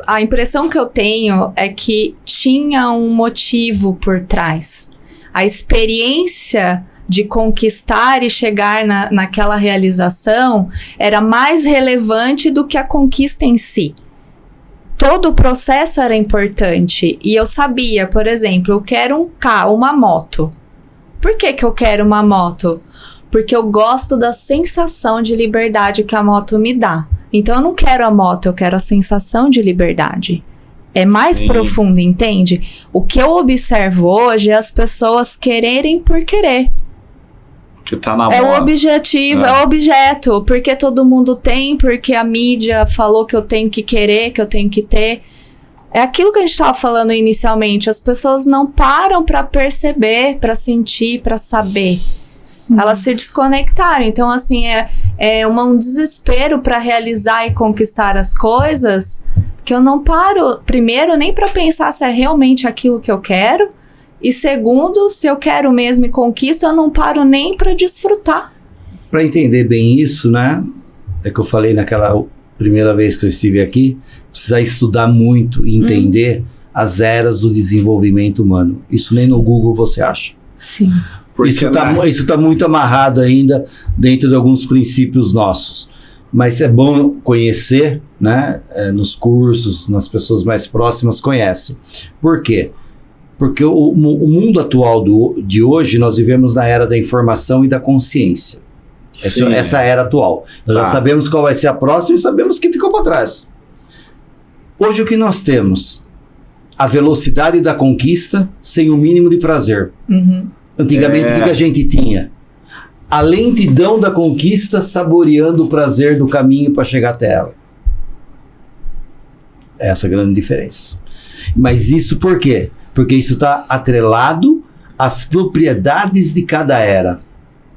a impressão que eu tenho é que tinha um motivo por trás. A experiência de conquistar e chegar naquela realização era mais relevante do que a conquista em si. Todo o processo era importante e eu sabia, por exemplo, eu quero um carro, uma moto. Por que eu quero uma moto? Porque eu gosto da sensação de liberdade que a moto me dá. Então eu não quero a moto, eu quero a sensação de liberdade. É mais profundo, entende? O que eu observo hoje é as pessoas quererem por querer. Que tá na moda. O objetivo, é o objeto. Porque todo mundo tem, porque a mídia falou que eu tenho que querer, que eu tenho que ter. É aquilo que a gente estava falando inicialmente. As pessoas não param para perceber, para sentir, para saber. Sim. Elas se desconectaram. Então, assim, é um desespero para realizar e conquistar as coisas que eu não paro, primeiro, nem para pensar se é realmente aquilo que eu quero. E segundo, se eu quero mesmo e conquisto, eu não paro nem para desfrutar. Para entender bem isso, né? É que eu falei naquela primeira vez que eu estive aqui, precisa estudar muito e entender as eras do desenvolvimento humano. Isso nem no Google você acha. Sim. Isso tá muito amarrado ainda dentro de alguns princípios nossos. Mas é bom conhecer, né? Nos cursos, nas pessoas mais próximas conhecem. Por quê? Porque o mundo atual de hoje, nós vivemos na era da informação e da consciência. Essa era atual. Nós já sabemos qual vai ser a próxima e sabemos que ficou para trás. Hoje o que nós temos? A velocidade da conquista sem o mínimo de prazer. Antigamente, o que a gente tinha? A lentidão da conquista saboreando o prazer do caminho para chegar até ela. Essa é a grande diferença. Mas isso por quê? Porque isso está atrelado às propriedades de cada era.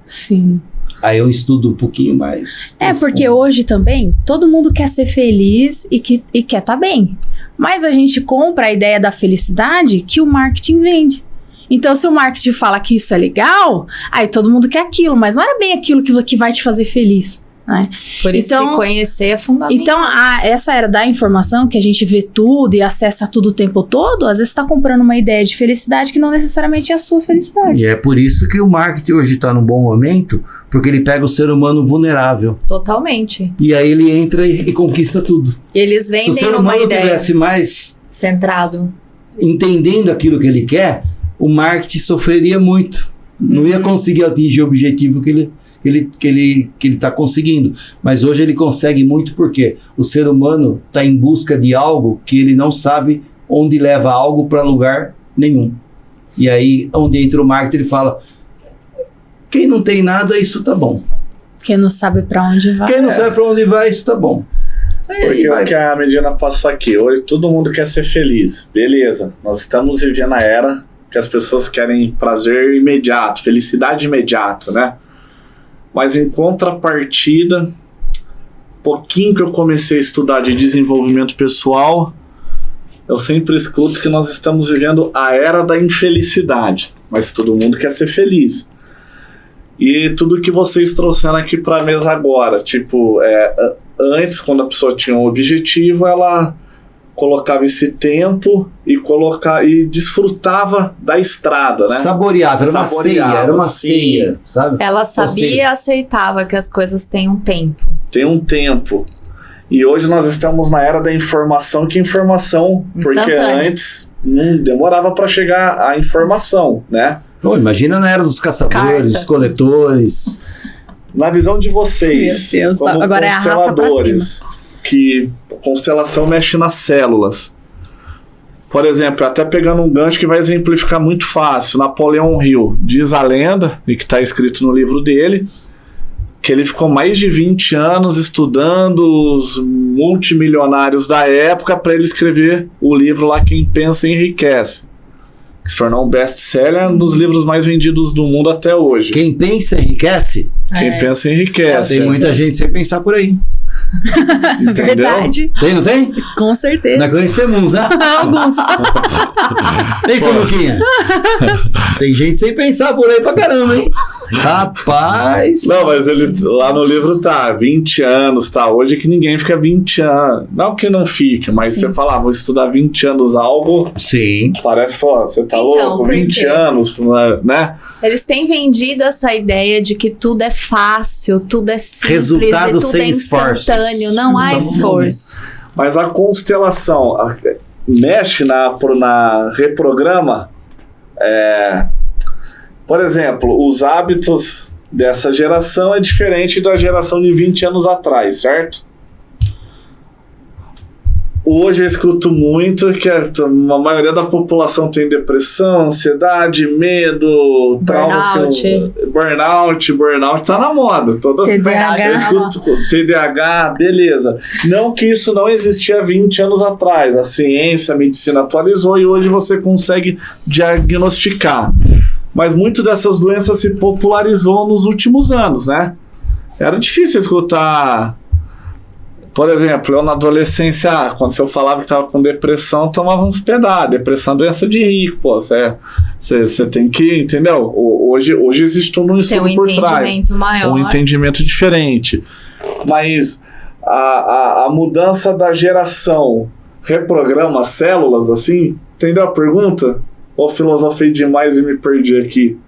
Sim. Aí eu estudo um pouquinho mais. Porque hoje também todo mundo quer ser feliz e quer estar bem. Mas a gente compra a ideia da felicidade que o marketing vende. Então, se o marketing fala que isso é legal, aí todo mundo quer aquilo, mas não é bem aquilo que vai te fazer feliz. Né? Por isso, se conhecer é fundamental. Então, essa era da informação, que a gente vê tudo e acessa tudo o tempo todo, às vezes está comprando uma ideia de felicidade que não necessariamente é a sua felicidade. E é por isso que o marketing hoje está num bom momento, porque ele pega o ser humano vulnerável. Totalmente. E aí ele entra e conquista tudo. E eles vendem uma ideia. Se o ser humano tivesse mais centrado, entendendo aquilo que ele quer, o marketing sofreria muito. Não ia conseguir atingir o objetivo que ele está conseguindo. Mas hoje ele consegue muito porque o ser humano está em busca de algo que ele não sabe onde leva algo para lugar nenhum. E aí, onde entra o marketing, ele fala: quem não tem nada, isso tá bom. Quem não sabe para onde vai. Quem não sabe para onde vai, isso tá bom. Porque o que a Medina passou aqui, hoje todo mundo quer ser feliz. Beleza, nós estamos vivendo a era que as pessoas querem prazer imediato, felicidade imediata, né? Mas em contrapartida, pouquinho que eu comecei a estudar de desenvolvimento pessoal, eu sempre escuto que nós estamos vivendo a era da infelicidade, mas todo mundo quer ser feliz. E tudo que vocês trouxeram aqui para a mesa agora, tipo, antes, quando a pessoa tinha um objetivo, ela colocava esse tempo e desfrutava da estrada, né? Saboreava, era uma ceia, sabe? Ela sabia e aceitava que as coisas têm um tempo. Tem um tempo. E hoje nós estamos na era da informação, que informação, porque antes não demorava para chegar a informação, né? Bom, imagina na era dos caçadores, dos coletores. Na visão de vocês, meu Deus, como agora consteladores, que a constelação mexe nas células. Por exemplo, até pegando um gancho que vai exemplificar muito fácil, Napoleão Hill, diz a lenda, e que está escrito no livro dele, que ele ficou mais de 20 anos estudando os multimilionários da época para ele escrever o livro lá, Quem Pensa Enriquece, que se tornou um best-seller, um dos livros mais vendidos do mundo até hoje. Quem pensa enriquece? Quem pensa enriquece. Tem muita gente sem pensar por aí. Entendeu? Verdade. Tem, não tem? Com certeza. Nós conhecemos, né? Alguns. Ei, Samuquinha. Tem gente sem pensar por aí pra caramba, hein? Rapaz. Não, mas ele lá no livro tá 20 anos, tá? Hoje que ninguém fica 20 anos. Não que não fique, mas você fala, vou estudar 20 anos algo. Sim. Parece, você tá louco? 20 anos, né? Eles têm vendido essa ideia de que tudo é fácil, tudo é simples, resultado tudo sem é instantâneo, não há esforço. Mas a constelação mexe reprograma. Por exemplo, os hábitos dessa geração é diferente da geração de 20 anos atrás, certo? Hoje eu escuto muito que a maioria da população tem depressão, ansiedade, medo, traumas, burnout tá na moda. TDAH. Eu escuto TDAH, beleza. Não que isso não existia há 20 anos atrás. A ciência, a medicina atualizou e hoje você consegue diagnosticar. Mas muito dessas doenças se popularizou nos últimos anos, né? Era difícil escutar. Por exemplo, eu na adolescência, quando eu falava que estava com depressão, tomava uns pedaços. Depressão é doença de rico, pô. Você tem que, entendeu? Hoje existe um estudo por trás. Tem um entendimento maior. Um entendimento diferente. Mas a mudança da geração reprograma as células, assim? Entendeu a pergunta? Ou filosofei demais e me perdi aqui?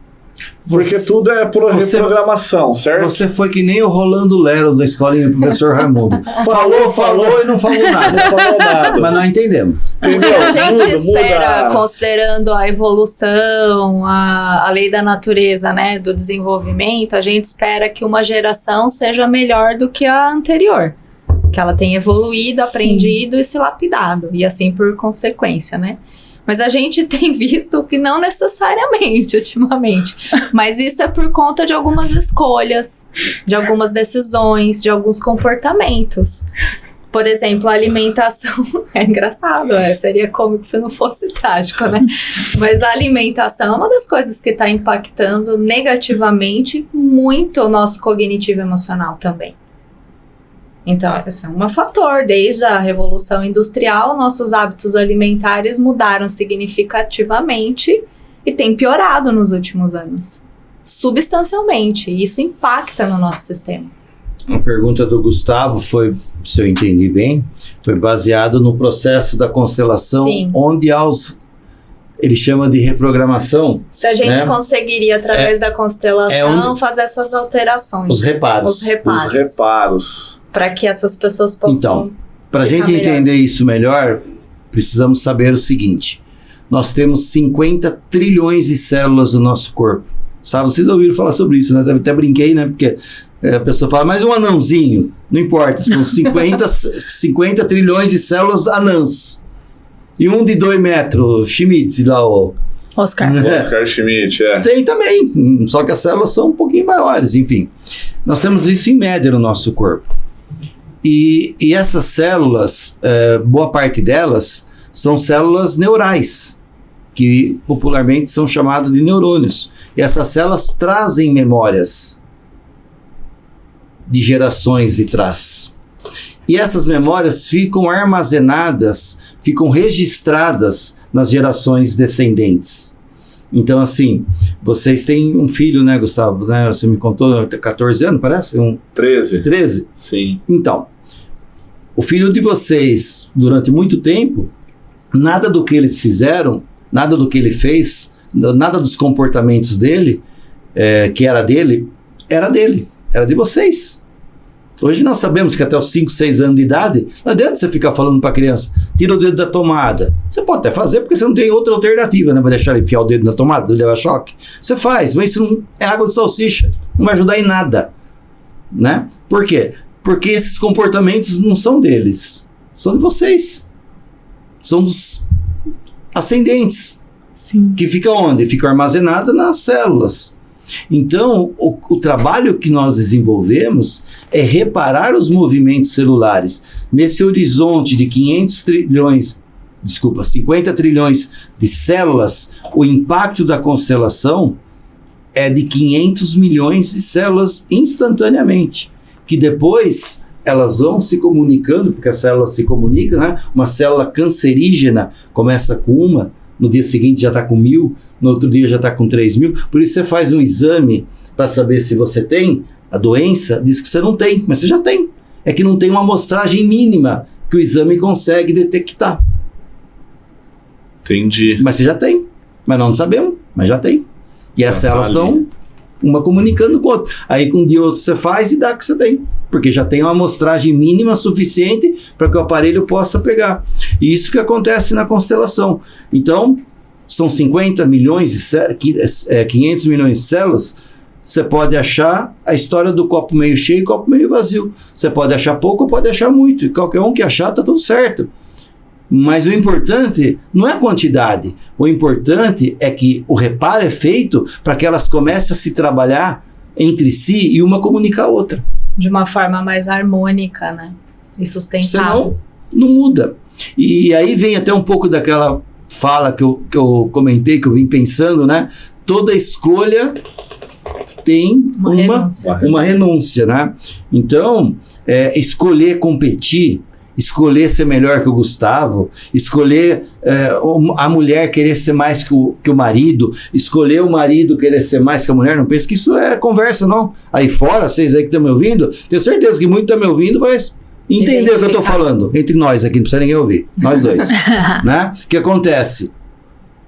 Porque tudo é por reprogramação, certo? Você foi que nem o Rolando Lero da escolinha do professor Raimundo. falou e não falou nada. Não falou nada. Mas nós entendemos. Entendeu? A gente espera, muda. considerando a evolução, a lei da natureza, né, do desenvolvimento, a gente espera que uma geração seja melhor do que a anterior. Que ela tenha evoluído, aprendido e se lapidado. E assim por consequência, né? Mas a gente tem visto que não necessariamente, ultimamente. Mas isso é por conta de algumas escolhas, de algumas decisões, de alguns comportamentos. Por exemplo, a alimentação... É engraçado, seria cômico se não fosse trágico, né? Mas a alimentação é uma das coisas que está impactando negativamente muito o nosso cognitivo emocional também. Então, esse é um fator. Desde a Revolução Industrial, nossos hábitos alimentares mudaram significativamente e tem piorado nos últimos anos. Substancialmente. E isso impacta no nosso sistema. A pergunta do Gustavo foi, se eu entendi bem, foi baseado no processo da constelação, Sim. onde ele chama de reprogramação. Se a gente conseguiria, através da constelação, fazer essas alterações. Os reparos. Os reparos. Para que essas pessoas possam... Então, para a gente melhor. entender isso melhor, precisamos saber o seguinte. Nós temos 50 trilhões de células no nosso corpo. Sabe, vocês ouviram falar sobre isso, né? Até brinquei, né? Porque a pessoa fala, mas um anãozinho. Não importa, são 50 trilhões de células anãs. E um de 2 metros, Schmitz lá, o Oscar. Oscar Schmidt, Tem também, só que as células são um pouquinho maiores, enfim. Nós temos isso em média no nosso corpo. E essas células, boa parte delas, são células neurais, que popularmente são chamadas de neurônios. E essas células trazem memórias de gerações de trás. E essas memórias ficam armazenadas, ficam registradas nas gerações descendentes. Então, assim, vocês têm um filho, né, Gustavo? Né? Você me contou, 14 anos, parece? 13. 13? Sim. Então, o filho de vocês, durante muito tempo, nada do que eles fizeram, nada do que ele fez, nada dos comportamentos dele, que era dele, era de vocês. Hoje nós sabemos que até os 5, 6 anos de idade, não adianta você ficar falando para a criança, tira o dedo da tomada. Você pode até fazer, porque você não tem outra alternativa, né? Vai deixar ele enfiar o dedo na tomada, ele leva choque. Você faz, mas isso não é água de salsicha, não vai ajudar em nada, né? Por quê? Porque esses comportamentos não são deles, são de vocês. São dos ascendentes. Sim. Que fica onde? Fica armazenada nas células. Então, o trabalho que nós desenvolvemos é reparar os movimentos celulares. Nesse horizonte de 50 trilhões de células, o impacto da constelação é de 500 milhões de células instantaneamente, que depois elas vão se comunicando, porque as células se comunicam, né? Uma célula cancerígena começa com uma, no dia seguinte já está com 1000, no outro dia já está com 3000. Por isso você faz um exame para saber se você tem a doença, diz que você não tem, mas você já tem. É que não tem uma amostragem mínima que o exame consegue detectar. Entendi. Mas você já tem. Mas nós não sabemos, mas já tem. E as células estão uma comunicando com a outra. Aí com um dia ou outro você faz e dá que você tem. Porque já tem uma amostragem mínima suficiente para que o aparelho possa pegar. E isso que acontece na constelação. Então, são 50 milhões de 500 milhões de células. Você pode achar a história do copo meio cheio e copo meio vazio. Você pode achar pouco ou pode achar muito. E qualquer um que achar, está tudo certo. Mas o importante não é a quantidade. O importante é que o reparo é feito para que elas comecem a se trabalhar entre si e uma comunicar a outra. De uma forma mais harmônica, né? E sustentável. Senão, não muda. E aí vem até um pouco daquela fala que eu comentei, que eu vim pensando, né? Toda escolha tem uma renúncia, né? Então, escolher competir, escolher ser melhor que o Gustavo, escolher a mulher querer ser mais que o marido, escolher o marido querer ser mais que a mulher, não pensa que isso é conversa, não. Aí fora, vocês aí que estão me ouvindo, tenho certeza que muito estão me ouvindo vai entender o que eu estou falando. Entre nós aqui, não precisa ninguém ouvir, nós dois. Né? O que acontece?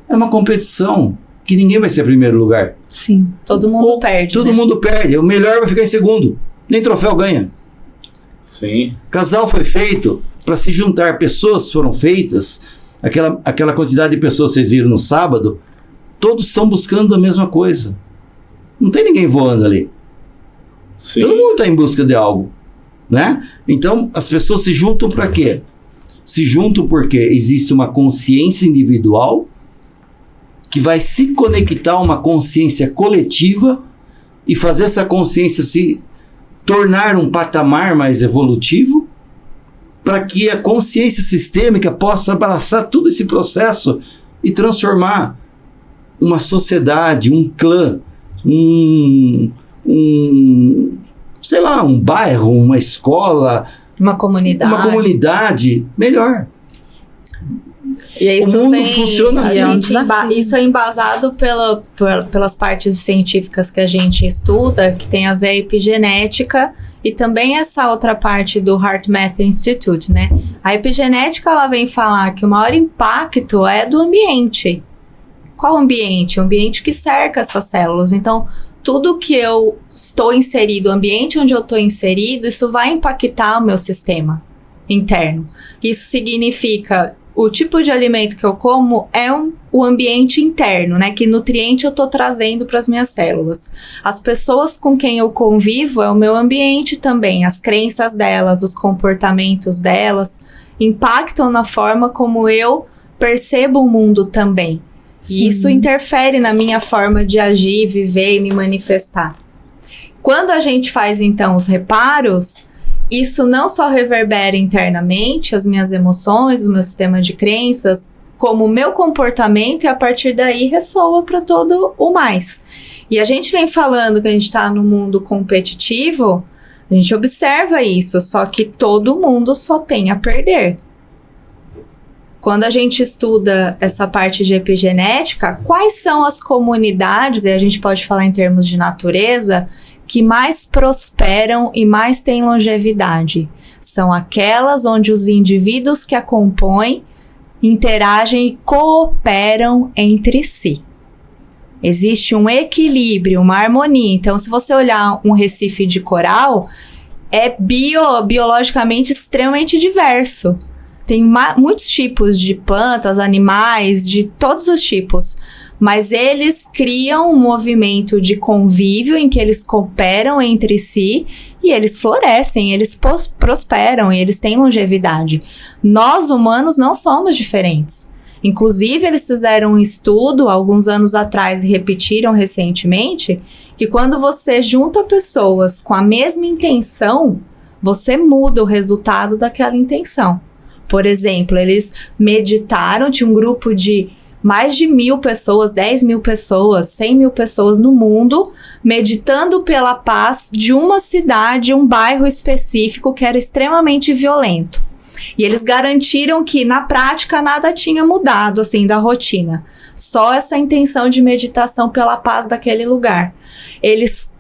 É uma competição. que ninguém vai ser primeiro lugar. Sim. Todo mundo perde. Todo né? mundo perde. O melhor vai ficar em segundo. Nem troféu ganha. Sim. Casal foi feito para se juntar. Pessoas foram feitas. Aquela quantidade de pessoas que vocês viram no sábado, todos estão buscando a mesma coisa. Não tem ninguém voando ali. Sim. Todo mundo está em busca de algo, né? Então, as pessoas se juntam para quê? Se juntam porque existe uma consciência individual que vai se conectar a uma consciência coletiva e fazer essa consciência se tornar um patamar mais evolutivo para que a consciência sistêmica possa abraçar todo esse processo e transformar uma sociedade, um clã, sei lá, um bairro, uma escola, Uma comunidade. melhor. E aí isso O mundo vem, funciona assim. É um desafio. isso é embasado pelas partes científicas que a gente estuda, que tem a ver a epigenética e também essa outra parte do HeartMath Institute, né? A epigenética, ela vem falar que o maior impacto é do ambiente. Qual ambiente? O ambiente que cerca essas células. Então, tudo que eu estou inserido, o ambiente onde eu estou inserido, isso vai impactar o meu sistema interno. Isso significa o tipo de alimento que eu como é o ambiente interno, né? Que nutriente eu tô trazendo para as minhas células. As pessoas com quem eu convivo é o meu ambiente também. As crenças delas, os comportamentos delas impactam na forma como eu percebo o mundo também. Sim. E isso interfere na minha forma de agir, viver e me manifestar. Quando a gente faz, então, os reparos, isso não só reverbera internamente as minhas emoções, o meu sistema de crenças, como o meu comportamento, e a partir daí ressoa para todo o mais. E a gente vem falando que a gente está no mundo competitivo, a gente observa isso, só que todo mundo só tem a perder. Quando a gente estuda essa parte de epigenética, quais são as comunidades, e a gente pode falar em termos de natureza, que mais prosperam e mais têm longevidade? São aquelas onde os indivíduos que a compõem interagem e cooperam entre si. Existe um equilíbrio, uma harmonia. Então, se você olhar um recife de coral, é biologicamente extremamente diverso. Tem muitos tipos de plantas, animais, de todos os tipos. Mas eles criam um movimento de convívio em que eles cooperam entre si e eles florescem, eles prosperam e eles têm longevidade. Nós, humanos, não somos diferentes. Inclusive, eles fizeram um estudo alguns anos atrás e repetiram recentemente que quando você junta pessoas com a mesma intenção, você muda o resultado daquela intenção. Por exemplo, eles meditaram, tinha um grupo de mais de 1.000 pessoas, 10.000 pessoas, 100.000 pessoas no mundo, meditando pela paz de uma cidade, um bairro específico que era extremamente violento. E eles garantiram que, na prática, nada tinha mudado, assim, da rotina. Só essa intenção de meditação pela paz daquele lugar. Eles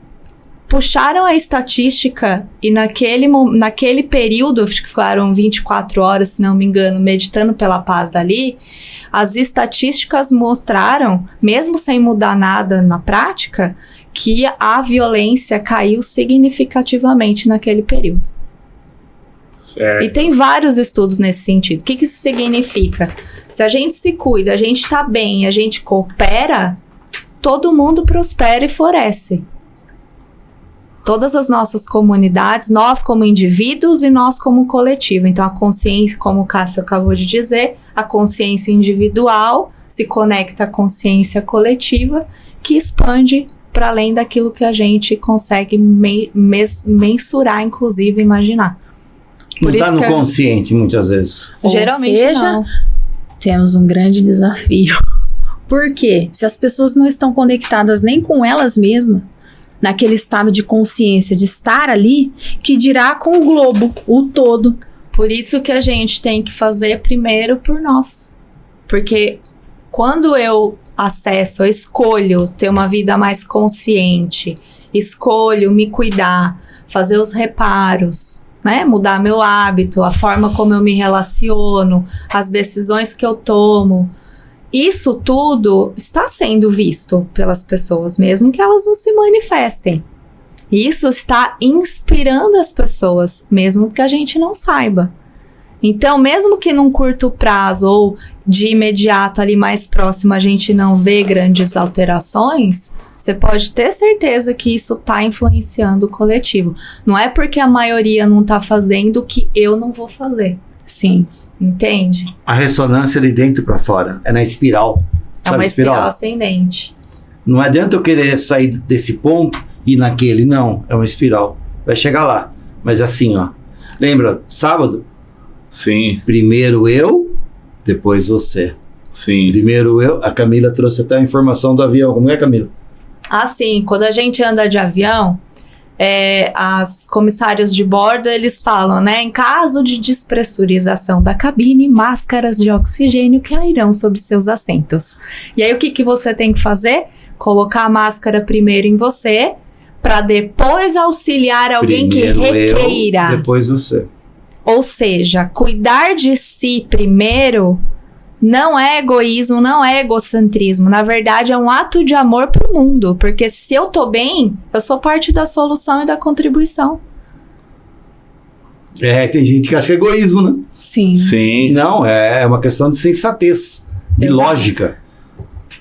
puxaram a estatística e naquele período, acho que ficaram 24 horas, se não me engano, meditando pela paz dali, as estatísticas mostraram, mesmo sem mudar nada na prática, que a violência caiu significativamente naquele período. Certo. E tem vários estudos nesse sentido. O que isso significa? Se a gente se cuida, a gente tá bem, a gente coopera, todo mundo prospera e floresce. Todas as nossas comunidades, nós como indivíduos e nós como coletivo. Então, a consciência, como o Cássio acabou de dizer, a consciência individual se conecta à consciência coletiva, que expande para além daquilo que a gente consegue mensurar, inclusive imaginar. Não está no consciente, muitas vezes. Geralmente Ou seja, não. temos um grande desafio. Por quê? Se as pessoas não estão conectadas nem com elas mesmas, naquele estado de consciência de estar ali, que dirá com o globo, o todo. Por isso que a gente tem que fazer primeiro por nós. Porque quando eu acesso, eu escolho ter uma vida mais consciente, escolho me cuidar, fazer os reparos, né? Mudar meu hábito, a forma como eu me relaciono, as decisões que eu tomo. isso tudo está sendo visto pelas pessoas, mesmo que elas não se manifestem. Isso está inspirando as pessoas, mesmo que a gente não saiba. Então, mesmo que num curto prazo ou de imediato ali mais próximo a gente não vê grandes alterações, você pode ter certeza que isso está influenciando o coletivo. Não é porque a maioria não está fazendo que eu não vou fazer. Sim. Entende? A ressonância de dentro para fora. É na espiral. É Sabe uma a espiral ascendente. Não adianta eu querer sair desse ponto e ir naquele. Não, é uma espiral. Vai chegar lá. Mas assim, ó. Lembra, sábado? Sim, Primeiro eu, depois você. sim. Primeiro eu. A Camila trouxe até a informação do avião. Como é, Camila? Assim, quando a gente anda de avião, as comissários de bordo, eles falam, né? Em caso de despressurização da cabine, máscaras de oxigênio cairão sobre seus assentos. E aí, o que você tem que fazer? Colocar a máscara primeiro em você, para depois auxiliar alguém Primeiro que requeira. eu, depois você. Ou seja, cuidar de si primeiro não é egoísmo, não é egocentrismo. Na verdade, é um ato de amor pro mundo. Porque se eu tô bem, eu sou parte da solução e da contribuição. Tem gente que acha que é egoísmo, né? Sim. Sim. Não, é uma questão de sensatez, de Exato. lógica.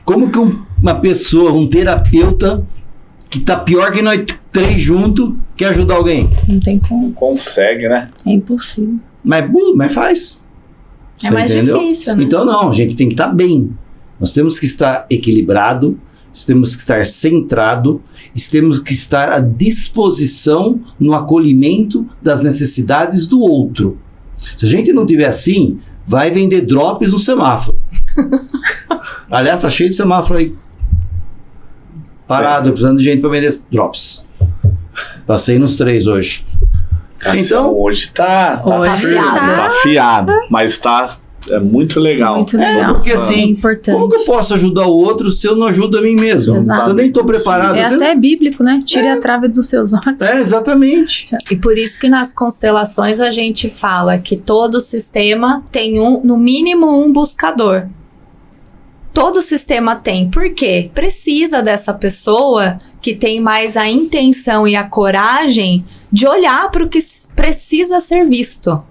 Como que uma pessoa, um terapeuta, que tá pior que nós três juntos, quer ajudar alguém? Não tem como. Não consegue, né? É impossível. Mas faz. É Você mais entendeu? difícil, né? Então não, a gente tem que estar bem. Nós temos que estar equilibrado, temos que estar centrado, temos que estar à disposição no acolhimento das necessidades do outro. Se a gente não tiver assim, vai vender drops no semáforo. Aliás, tá cheio de semáforo aí. Parado, precisando de gente para vender drops. Passei nos 3 hoje. Então, hoje tá Hoje firme, tá. tá afiado, mas é muito legal. Muito legal. porque assim, É importante. como que eu posso ajudar o outro se eu não ajudo a mim mesmo? Exato. Se eu nem estou preparado. É às vezes- até bíblico, né? Tire a trave dos seus olhos. Exatamente. E por isso que nas constelações a gente fala que todo sistema tem no mínimo um buscador. Todo sistema tem. Por quê? Precisa dessa pessoa que tem mais a intenção e a coragem de olhar para o que precisa ser visto.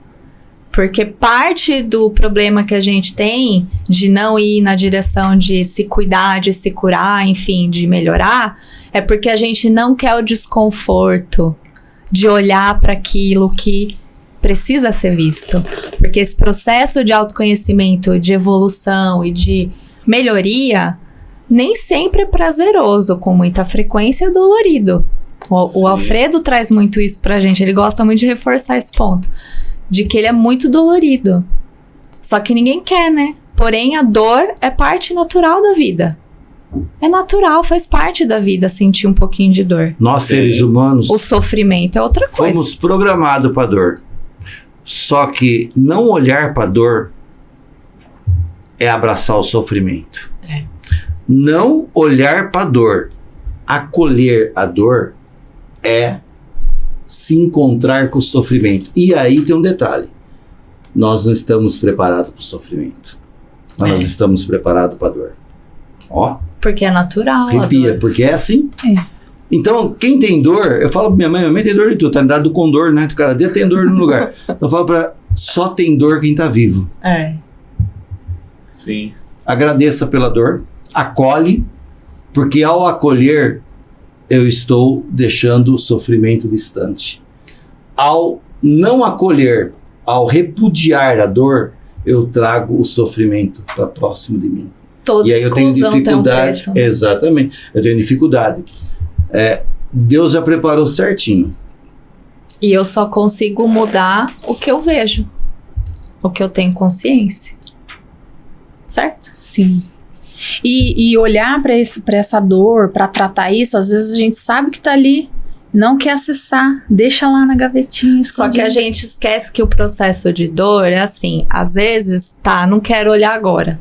Porque parte do problema que a gente tem de não ir na direção de se cuidar, de se curar, enfim, de melhorar, é porque a gente não quer o desconforto de olhar para aquilo que precisa ser visto. Porque esse processo de autoconhecimento, de evolução e de melhoria, nem sempre é prazeroso, com muita frequência é dolorido. O Alfredo traz muito isso pra gente, ele gosta muito de reforçar esse ponto, de que ele é muito dolorido. Só que ninguém quer, né? Porém, a dor é parte natural da vida. É natural, faz parte da vida sentir um pouquinho de dor. Nós, Sim. seres humanos, O sofrimento é outra coisa. fomos programados para dor. Só que não olhar para dor é abraçar o sofrimento. Não olhar para dor, acolher a dor é se encontrar com o sofrimento. E aí tem um detalhe. Nós não estamos preparados para o sofrimento. Mas nós estamos preparados para a dor. Ó, Porque é natural. a arrepia, dor. porque é assim. É. Então, quem tem dor, eu falo pra minha mãe tem dor de tudo, tá ligado do condor, né? Cada dia tem dor no lugar. Então eu falo pra só tem dor quem tá vivo. É. Sim. Agradeça pela dor, acolhe, porque ao acolher, eu estou deixando o sofrimento distante. Ao não acolher, ao repudiar a dor, eu trago o sofrimento para próximo de mim. Toda E aí eu tenho exclusão tem um dificuldade. preço. Exatamente. Eu tenho dificuldade. Deus já preparou certinho. E eu só consigo mudar o que eu vejo. O que eu tenho consciência. Certo? Sim. E olhar para essa dor, para tratar isso, às vezes a gente sabe que tá ali, não quer acessar, deixa lá na gavetinha. Só que escondido. a gente esquece que o processo de dor é assim, às vezes, não quero olhar agora.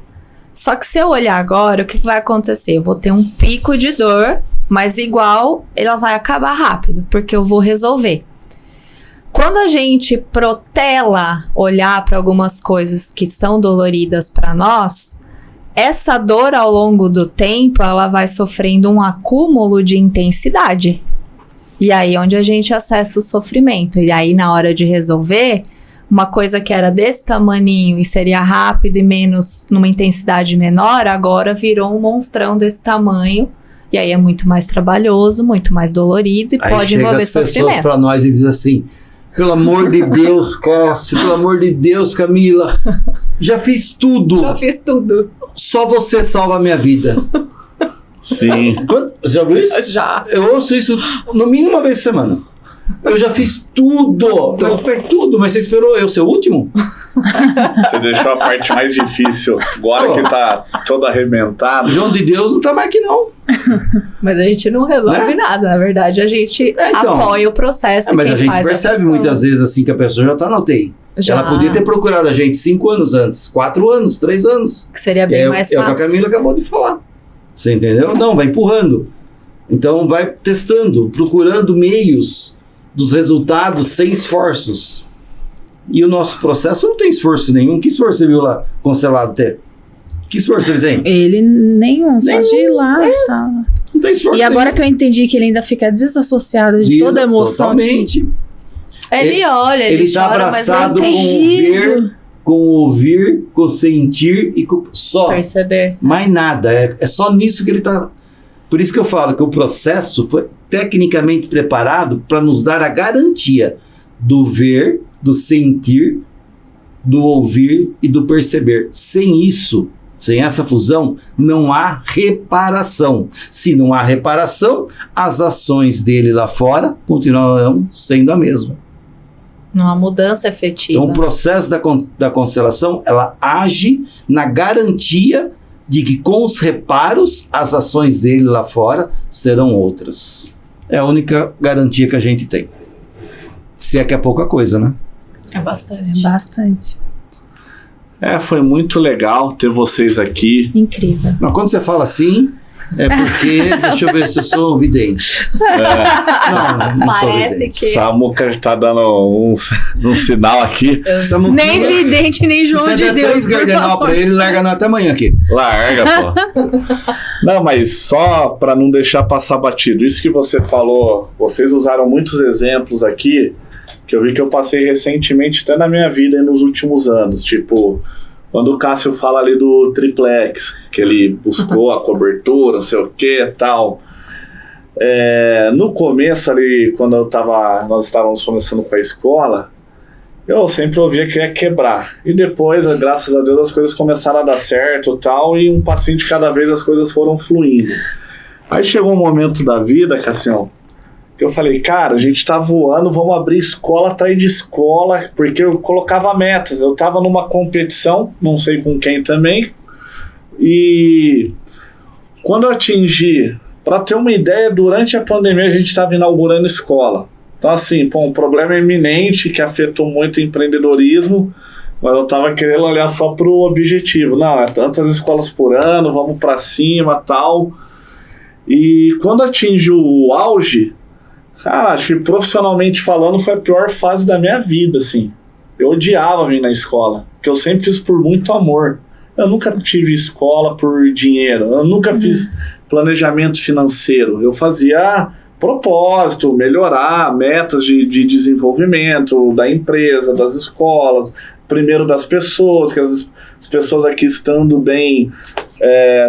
Só que se eu olhar agora, o que vai acontecer? Eu vou ter um pico de dor, mas igual, ela vai acabar rápido, porque eu vou resolver. Quando a gente protela olhar para algumas coisas que são doloridas para nós, essa dor ao longo do tempo, ela vai sofrendo um acúmulo de intensidade. E aí onde a gente acessa o sofrimento. E aí na hora de resolver, uma coisa que era desse tamaninho e seria rápido e menos, numa intensidade menor, agora virou um monstrão desse tamanho. E aí é muito mais trabalhoso, muito mais dolorido e Aí pode chega envolver as pessoas sofrimento. para nós e diz assim: pelo amor de Deus, Cássio, pelo amor de Deus, Camila, já fiz tudo. Já fiz tudo. Só você salva a minha vida. Sim. Você já viu isso? Já. Eu ouço isso no mínimo uma vez por semana. Eu já fiz tudo. Eu fiz tudo, mas você esperou eu ser o último? Você deixou a parte mais difícil. Agora que tá todo arrebentado. João de Deus não tá mais aqui, não. Mas a gente não resolve Né? nada. Na verdade, a gente então. apoia o processo. Mas quem a gente faz percebe pessoa. muitas vezes assim que a pessoa já tá na UTI. Já. Ela podia ter procurado a gente 5 anos antes, 4 anos, 3 anos. Que seria bem mais É o que a fácil. Camila acabou de falar. Você entendeu? Não, vai empurrando. Então vai testando, procurando meios dos resultados sem esforços. E o nosso processo não tem esforço nenhum. Que esforço você viu lá, Constelado ter? Que esforço ele tem? Ele nenhum, só de ir lá está. Não tem esforço E agora nenhum. que eu entendi que ele ainda fica desassociado de toda a emoção. Totalmente. Ele olha, Ele ele tá chora, abraçado mas com não o tem ver, com o ouvir, com o sentir e com só. perceber. Mais nada. É só nisso que ele tá. Por isso que eu falo que o processo foi tecnicamente preparado para nos dar a garantia do ver, do sentir, do ouvir e do perceber. Sem isso, sem essa fusão, não há reparação. Se não há reparação, as ações dele lá fora continuarão sendo a mesma. Não há mudança efetiva. Então, o processo da constelação, ela age na garantia de que com os reparos, as ações dele lá fora serão outras. É a única garantia que a gente tem. Se é que é pouca coisa, né? É bastante. É bastante. Foi muito legal ter vocês aqui. Incrível. Mas quando você fala assim, é porque... deixa eu ver se eu sou vidente. Não sou Parece vidente. que... Samuca tá dando um sinal aqui. Samuquinha, Nem vidente, nem se João você de der Deus. 3 por cardenal favor. pra ele, larga nós até amanhã aqui. Larga, pô. Não, mas só para não deixar passar batido. Isso que você falou, vocês usaram muitos exemplos aqui, que eu vi que eu passei recentemente até na minha vida nos últimos anos. Tipo, quando o Cássio fala ali do triplex, que ele buscou a cobertura, não sei o que tal. No começo ali, quando nós estávamos começando com a escola, eu sempre ouvia que ia quebrar. E depois, graças a Deus, as coisas começaram a dar certo tal, e um passinho de cada vez as coisas foram fluindo. Aí chegou um momento da vida, Cassião, que eu falei, cara, a gente tá voando, vamos abrir escola atrás de escola, porque eu colocava metas. Eu tava numa competição, não sei com quem também, e quando eu atingi, para ter uma ideia, durante a pandemia a gente estava inaugurando escola. Então assim, um problema iminente que afetou muito o empreendedorismo, mas eu tava querendo olhar só pro objetivo. Não, é tantas escolas por ano, vamos para cima, tal. E quando atingiu o auge, cara, acho que profissionalmente falando foi a pior fase da minha vida, assim. Eu odiava vir na escola, porque eu sempre fiz por muito amor. Eu nunca tive escola por dinheiro, eu nunca fiz planejamento financeiro. Eu fazia propósito, melhorar metas de desenvolvimento da empresa, das escolas, primeiro das pessoas, que as pessoas aqui estando bem,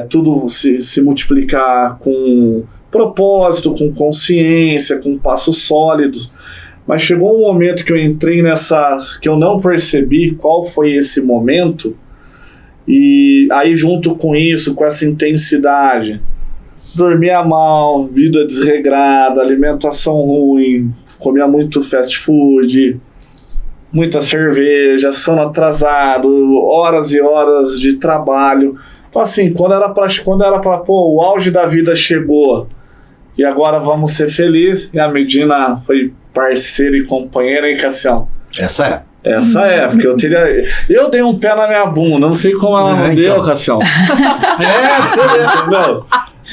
tudo se multiplicar com propósito, com consciência, com passos sólidos. Mas chegou um momento que eu entrei que eu não percebi qual foi esse momento, e aí junto com isso, com essa intensidade, dormia mal, vida desregrada, alimentação ruim, comia muito fast food, muita cerveja, sono atrasado, horas e horas de trabalho. Então assim, quando era pra o auge da vida chegou, e agora vamos ser felizes, e a Medina foi parceira e companheira, hein, Cassião? Essa Porque eu dei um pé na minha bunda, não sei como ela não deu, Cassião. você vê. Entendeu?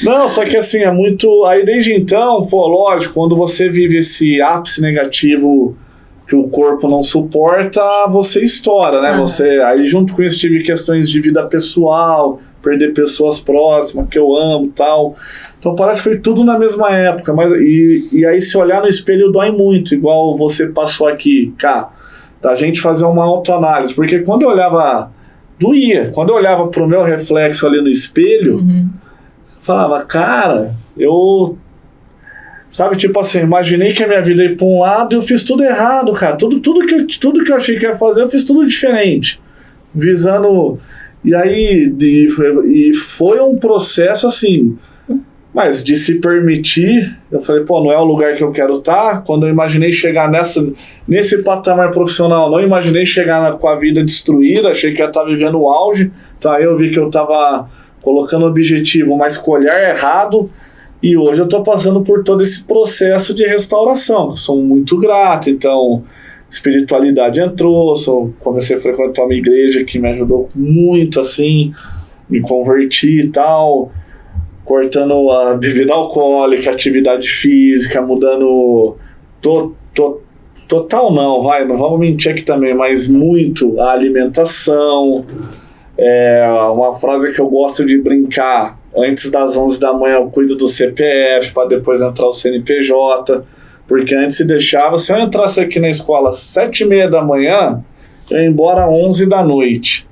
Não, só que assim, é muito... Aí desde então, lógico, quando você vive esse ápice negativo que o corpo não suporta, você estoura, né? Aí junto com isso tive questões de vida pessoal, perder pessoas próximas, que eu amo e tal. Então parece que foi tudo na mesma época, mas e aí se olhar no espelho dói muito, igual você passou aqui, cara, da gente fazer uma autoanálise, porque quando eu olhava, doía, quando eu olhava pro meu reflexo ali no espelho, falava, cara, eu... Sabe, tipo assim, imaginei que a minha vida ia pra um lado e eu fiz tudo errado, cara. Tudo que eu achei que ia fazer, eu fiz tudo diferente. Visando... E aí, e foi um processo assim... Mas de se permitir, eu falei, pô, não é o lugar que eu quero estar. Quando eu imaginei chegar nesse patamar profissional, não imaginei chegar com a vida destruída, achei que eu ia estar vivendo o auge. Então aí eu vi que eu estava colocando objetivo, mas com o olhar errado. E hoje eu estou passando por todo esse processo de restauração, que sou muito grato. Então, espiritualidade entrou, comecei a frequentar uma igreja que me ajudou muito, assim, me converti e tal, cortando a bebida alcoólica, atividade física, mudando total não vamos mentir aqui também, mas muito a alimentação. Uma frase que eu gosto de brincar: antes das 11 da manhã eu cuido do CPF para depois entrar o CNPJ, porque antes se deixava, se eu entrasse aqui na escola às 7h30 da manhã, eu ia embora às 11 da noite.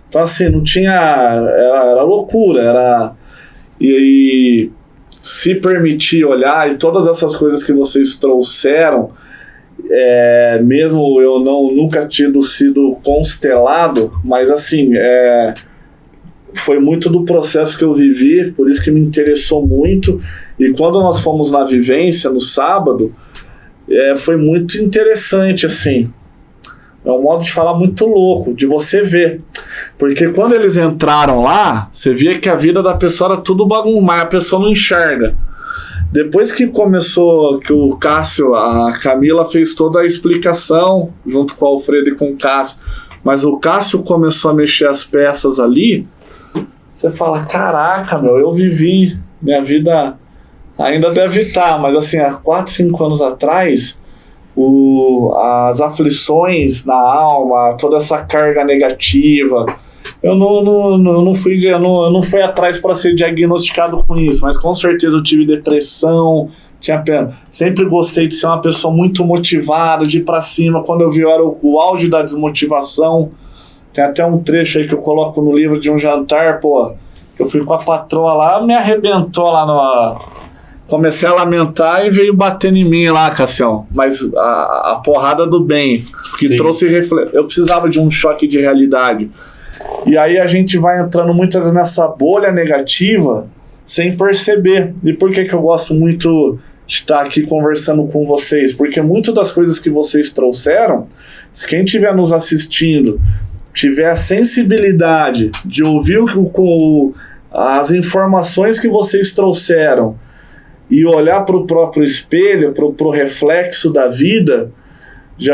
Então assim, não tinha, era loucura, e se permitir olhar, e todas essas coisas que vocês trouxeram, mesmo eu nunca sido constelado, mas assim, foi muito do processo que eu vivi, por isso que me interessou muito. E quando nós fomos na vivência no sábado, foi muito interessante, assim. É um modo de falar muito louco, de você ver. Porque quando eles entraram lá, você via que a vida da pessoa era tudo bagunçado, a pessoa não enxerga. Depois que começou, que o Cássio, a Camila fez toda a explicação, junto com o Alfredo e com o Cássio, mas o Cássio começou a mexer as peças ali, você fala, caraca, eu vivi, minha vida ainda deve estar, mas assim, há 4, 5 anos atrás, as aflições na alma, toda essa carga negativa, eu não fui atrás para ser diagnosticado com isso, mas com certeza eu tive depressão, sempre gostei de ser uma pessoa muito motivada, de ir para cima. Quando eu vi, eu era o auge da desmotivação. Tem até um trecho aí que eu coloco no livro de um jantar, pô, que eu fui com a patroa lá, me arrebentou lá comecei a lamentar e veio batendo em mim lá, Cassião. Mas a porrada do bem, que Sim. trouxe eu precisava de um choque de realidade. E aí a gente vai entrando muitas vezes nessa bolha negativa sem perceber. E por que eu gosto muito de estar aqui conversando com vocês? Porque muitas das coisas que vocês trouxeram, se quem estiver nos assistindo tiver a sensibilidade de ouvir as informações que vocês trouxeram e olhar para o próprio espelho, para o reflexo da vida,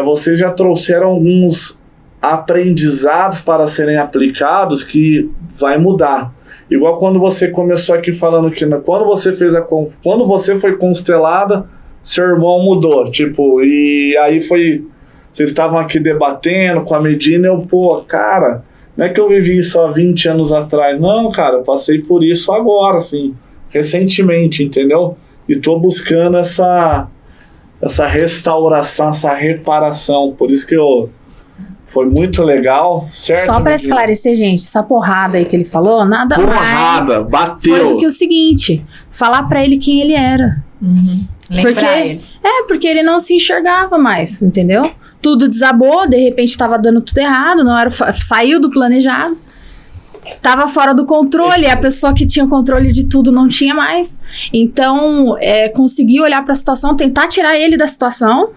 vocês já trouxeram alguns aprendizados para serem aplicados que vai mudar. Igual quando você começou aqui falando que quando você foi constelada, seu irmão mudou, e aí vocês estavam aqui debatendo com a Medina, cara, não é que eu vivi isso há 20 anos atrás, não, cara, eu passei por isso agora, assim, recentemente, entendeu? E tô buscando essa restauração, essa reparação, por isso que foi muito legal, certo? Só pra esclarecer, gente, essa porrada aí que ele falou, nada mais bateu. Foi do que o seguinte, falar pra ele quem ele era. Lembrar ele. Porque ele não se enxergava mais, entendeu? Tudo desabou, de repente tava dando tudo errado, saiu do planejado, tava fora do controle, a pessoa que tinha controle de tudo não tinha mais. Então, conseguir olhar pra situação, tentar tirar ele da situação,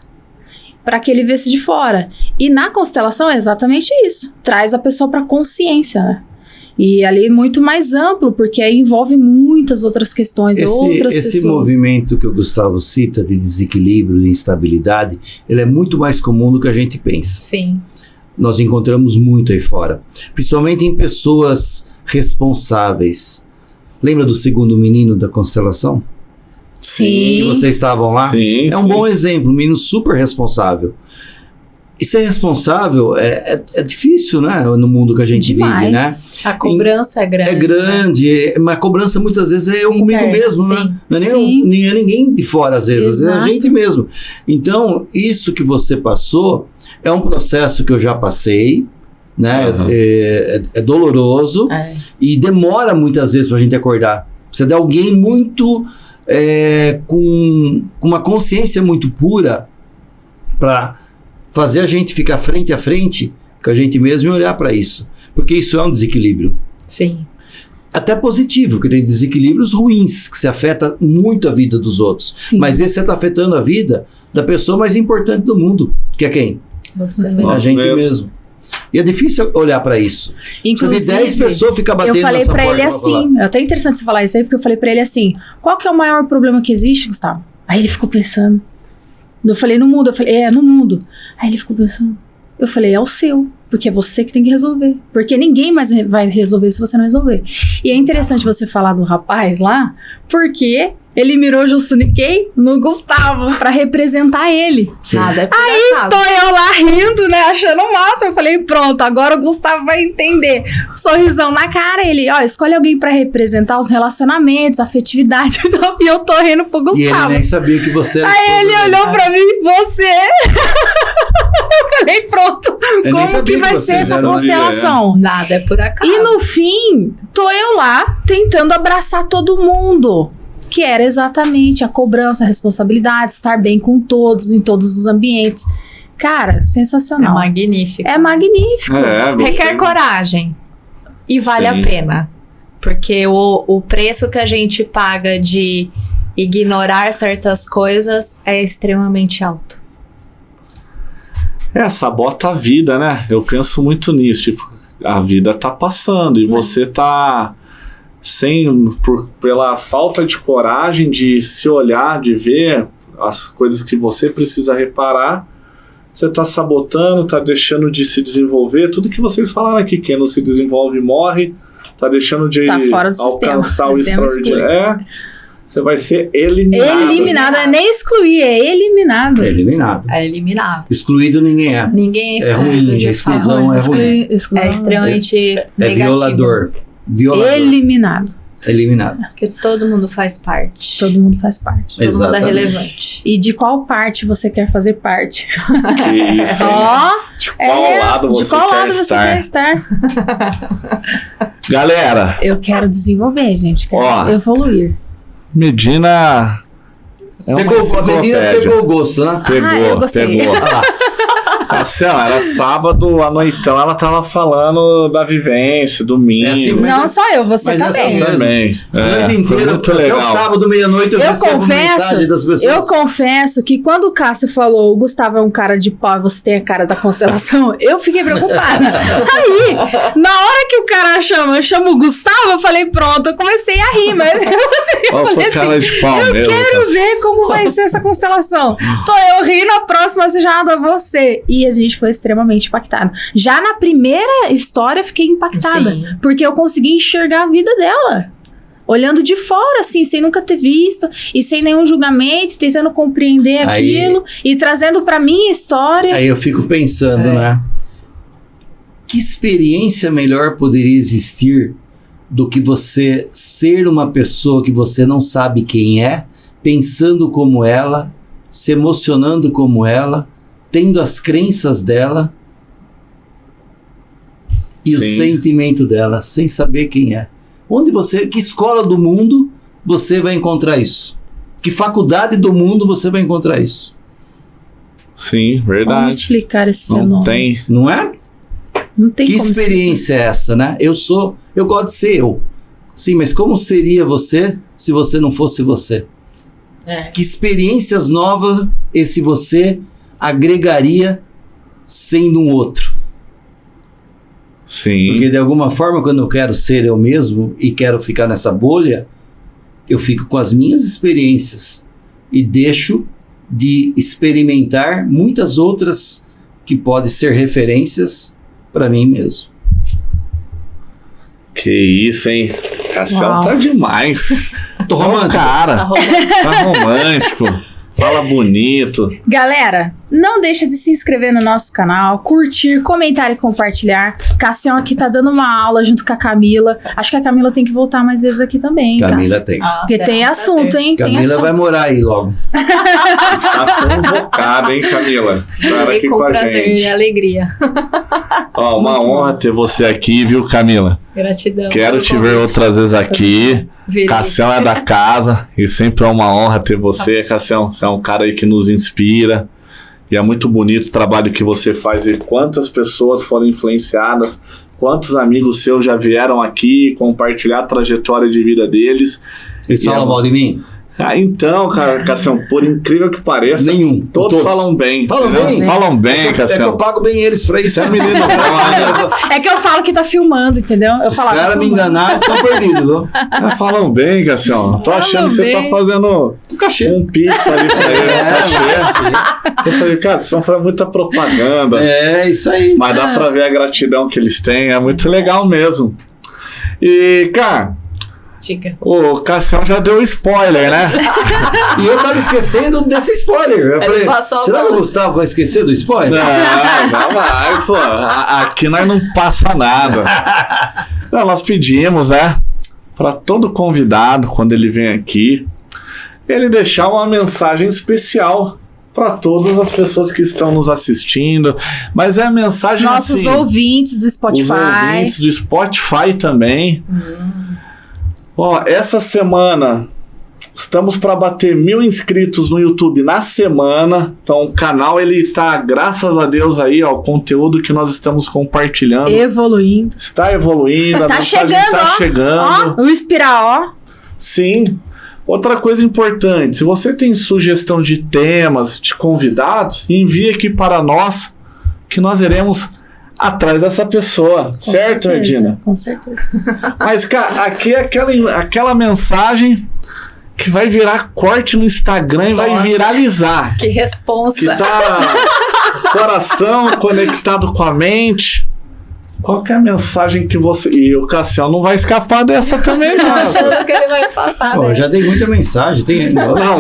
para que ele visse de fora. E na constelação é exatamente isso. Traz a pessoa para consciência, né? E ali é muito mais amplo, porque aí envolve muitas outras questões, outras pessoas. Esse movimento que o Gustavo cita de desequilíbrio, de instabilidade, ele é muito mais comum do que a gente pensa. Sim. Nós encontramos muito aí fora. Principalmente em pessoas responsáveis. Lembra do segundo menino da constelação? Sim. Que vocês estavam lá? Sim, um bom exemplo, um menino super responsável. E ser responsável é difícil, né? No mundo que a gente Demais. vive, né? A cobrança é grande. É grande, mas a cobrança muitas vezes é eu comigo Interna, mesmo, sim. né? Não é Sim. nem é ninguém de fora, às vezes, é a Exato. gente mesmo. Então, isso que você passou é um processo que eu já passei, né? Uhum. É doloroso É. e demora muitas vezes pra gente acordar. Precisa de alguém muito com uma consciência muito pura para fazer a gente ficar frente a frente com a gente mesmo e olhar para isso. Porque isso é um desequilíbrio. Sim. Até positivo, que tem desequilíbrios ruins, que se afeta muito a vida dos outros. Sim. Mas esse está afetando a vida da pessoa mais importante do mundo, que é quem? Você Nossa, mesmo. A gente mesmo. mesmo. E é difícil olhar para isso. Você Inclusive, tem 10 pessoas ficar batendo eu falei nessa pra porta ele pra falar. assim, é até interessante você falar isso aí, porque eu falei pra ele assim, qual que é o maior problema que existe, Gustavo? Aí ele ficou pensando. Eu falei, no mundo. Eu falei, no mundo. Aí ele ficou pensando. Eu falei, é o seu, porque é você que tem que resolver. Porque ninguém mais vai resolver se você não resolver. E é interessante você falar do rapaz lá, porque ele mirou justo em quem? No Gustavo, pra representar ele. Nada é por acaso. Tô eu lá rindo, né? Achando o máximo. Eu falei, pronto, agora o Gustavo vai entender. Sorrisão na cara, ele, escolhe alguém pra representar os relacionamentos, a afetividade. E eu tô rindo pro E ele Gustavo. nem sabia que você era Aí esposa ele dele. olhou pra mim, você. Eu falei, pronto. nem Como sabia que que vai vocês ser essa eram constelação? Nada é por acaso. E no fim, tô eu lá tentando abraçar todo mundo. Que era exatamente a cobrança, a responsabilidade, estar bem com todos, em todos os ambientes. Cara, É sensacional. magnífico. É magnífico. Requer coragem. E vale Sim. a pena. Porque o preço que a gente paga de ignorar certas coisas é extremamente alto. Sabota a vida, né? Eu penso muito nisso. Tipo, a vida tá passando e você tá pela falta de coragem de se olhar, de ver as coisas que você precisa reparar, você tá sabotando, tá deixando de se desenvolver. Tudo que vocês falaram aqui, quem não se desenvolve morre, tá deixando de Tá fora do sistema. alcançar o Sistema extraordinário. Você vai ser eliminado. Eliminado, é nem excluir, é eliminado. Eliminado. É eliminado. Excluído ninguém é. Ninguém é É excluído. ruim, de a fato. exclusão é ruim. Exclusão. É extremamente É negativo. violador. Violador. Eliminado. Eliminado. Porque todo mundo faz parte. Todo mundo faz parte. Todo mundo é Exatamente. relevante. E de qual parte você quer fazer parte? Que isso, hein? Ó, De qual lado de você qual quer lado você estar? quer estar? Galera, Eu quero desenvolver, gente. Quero Ó. evoluir. Medina é uma A Medina enciclopédia. pegou o gosto, né? eu gostei. Pegou. Assim, ó, era sábado à noitão, ela tava falando da vivência, do mínimo. É assim, Não só eu, você mas também. essa- também. A noite foi inteira, muito até o legal. sábado, meia-noite, eu Eu recebo mensagem das pessoas. eu confesso que quando o Cássio falou o Gustavo é um cara de pau e você tem a cara da constelação, eu fiquei preocupada. Aí, na hora que o cara chama o Gustavo, eu falei, pronto, eu comecei a rir, mas eu Ó, sou falei cara de pau eu mesmo. quero ver como vai ser essa constelação. Tô eu rindo, a próxima você já anda você. E a gente foi extremamente impactado. Já na primeira história, eu fiquei impactada. Sim. Porque eu consegui enxergar a vida dela. Olhando de fora, assim, sem nunca ter visto. E sem nenhum julgamento, tentando compreender Aí- aquilo. E trazendo pra minha história. Aí eu fico pensando, né? Que experiência melhor poderia existir do que você ser uma pessoa que você não sabe quem é, pensando como ela, se emocionando como ela, tendo as crenças dela e o Sim. sentimento dela, sem saber quem é. Que escola do mundo você vai encontrar isso? Que faculdade do mundo você vai encontrar isso? Sim, Como verdade. explicar esse Não fenômeno? tem. Não é? Não tem Que como experiência é essa, né? Eu gosto de ser eu. Sim, mas como seria você se você não fosse você? É. Que experiências novas esse você agregaria sendo um outro? Sim. Porque de alguma forma, quando eu quero ser eu mesmo e quero ficar nessa bolha, eu fico com as minhas experiências e deixo de experimentar muitas outras que podem ser referências para mim mesmo. Que isso, hein? Cassiano Uau. tá demais. Tô Tá um romântico. Tá cara. rolando. Tá romântico. Fala bonito. Galera, Não deixa de se inscrever no nosso canal, curtir, comentar e compartilhar. Cassião aqui tá dando uma aula junto com a Camila. Acho que a Camila tem que voltar mais vezes aqui também, Camila Cássio. tem. Ah, Porque será tem um assunto, prazer. hein? Tem Camila vai assunto. morar aí logo. Está convocada, hein, Camila? Estar Irei aqui com com a prazer gente. e alegria. Ó, uma honra ter você aqui, viu, Camila? Gratidão. Quero pelo te ver convite. outras vezes aqui. Virei. Cassião é da casa e sempre é uma honra ter você, Cassião. Você é um cara aí que nos inspira. E é muito bonito o trabalho que você faz e quantas pessoas foram influenciadas, quantos amigos seus já vieram aqui compartilhar a trajetória de vida deles. Eles E falam mal de mim? Ah, então, cara, Cassião, por incrível que pareça, Nenhum. todos falam bem. Falam entendeu? bem? Falam bem, É que eu Cassião. pago bem eles pra isso. Você é menino bom, né? É que eu falo que tá filmando, entendeu? Eu Se os falo, caras me enganaram, estão perdidos, viu? Ah, falam bem, Cassião. Tô achando que você tá bem. fazendo Um cachê. um pix ali pra ele. Um cachê. Eu falei, cara, vocês estão fazendo muita propaganda. É, isso aí. Mas dá pra ver a gratidão que eles têm. É muito legal mesmo. E, cara, Diga. o Cassião já deu spoiler, né? E eu tava esquecendo desse spoiler. Eu Ele falei, passou a será que o bola. Gustavo vai esquecer do spoiler? Não, jamais, pô. Aqui nós não passa nada. Não, nós pedimos, né? Pra todo convidado, quando ele vem aqui, ele deixar uma mensagem especial para todas as pessoas que estão nos assistindo. Mas é a mensagem nossos assim, ouvintes do Spotify. os ouvintes do Spotify também. Ó, essa semana estamos para bater 1.000 inscritos no YouTube na semana. Então o canal ele tá, graças a Deus aí, ó, o conteúdo que nós estamos compartilhando Evoluindo. está evoluindo, a Tá mensagem chegando, tá ó. chegando. Ó, o Inspirar, ó. Sim. Outra coisa importante, se você tem sugestão de temas, de convidados, envie aqui para nós, que nós iremos atrás dessa pessoa. Com certo, certeza, Edina? Com certeza. Mas, cara, aqui é aquela mensagem que vai virar corte no Instagram e vai Nossa. viralizar. Que responsa. Que tá coração conectado com a mente. Qual que é a mensagem que você... E o Cassião não vai escapar dessa também, Tô não. achando que ele vai passar, Pô, né? eu já dei muita mensagem, tem ainda. Não,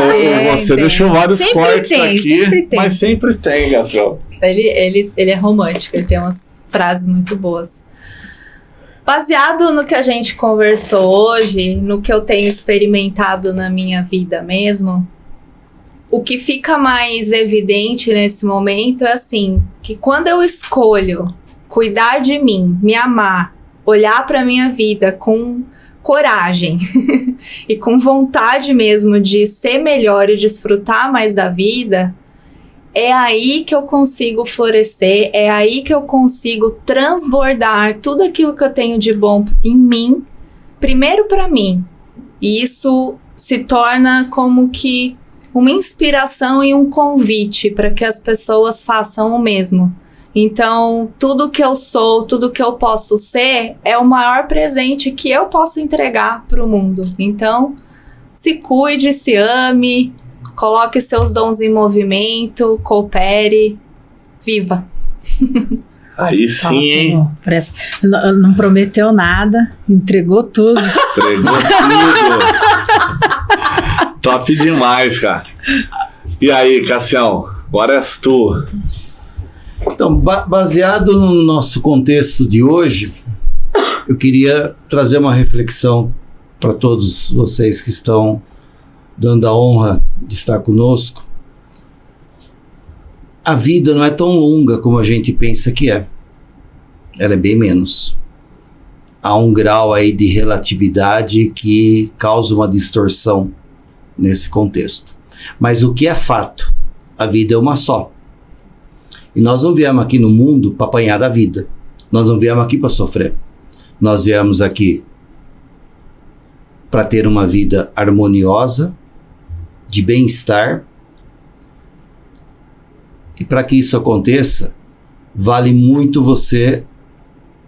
você Tem. deixou vários Sempre cortes tem, aqui, sempre tem. mas sempre tem, Cassião. Ele é romântico, ele tem umas frases muito boas. Baseado no que a gente conversou hoje, no que eu tenho experimentado na minha vida mesmo, o que fica mais evidente nesse momento é assim, que quando eu escolho cuidar de mim, me amar, olhar para minha vida com coragem e com vontade mesmo de ser melhor e desfrutar mais da vida, é aí que eu consigo florescer, é aí que eu consigo transbordar tudo aquilo que eu tenho de bom em mim, primeiro para mim. E isso se torna como que uma inspiração e um convite para que as pessoas façam o mesmo. Então, tudo que eu sou, tudo que eu posso ser, é o maior presente que eu posso entregar para o mundo. Então, se cuide, se ame, coloque seus dons em movimento, coopere, viva. Aí sim, hein? Parece, não prometeu nada, entregou tudo. Entregou tudo. Top demais, cara. E aí, Cassião? Agora és tu. Então, baseado no nosso contexto de hoje, eu queria trazer uma reflexão para todos vocês que estão dando a honra de estar conosco. A vida não é tão longa como a gente pensa que é. Ela é bem menos. Há um grau aí de relatividade que causa uma distorção nesse contexto. Mas o que é fato? A vida é uma só. E nós não viemos aqui no mundo para apanhar da vida. Nós não viemos aqui para sofrer. Nós viemos aqui para ter uma vida harmoniosa, de bem-estar. E para que isso aconteça, vale muito você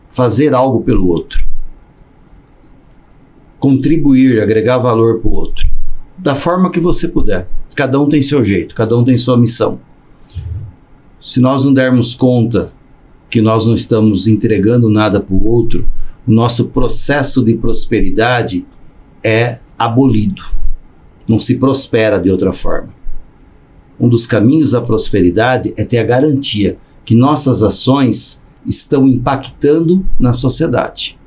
fazer algo pelo outro. Contribuir, agregar valor para o outro. Da forma que você puder. Cada um tem seu jeito, cada um tem sua missão. Se nós não dermos conta que nós não estamos entregando nada para o outro, o nosso processo de prosperidade é abolido. Não se prospera de outra forma. um dos caminhos da prosperidade é ter a garantia que nossas ações estão impactando na sociedade.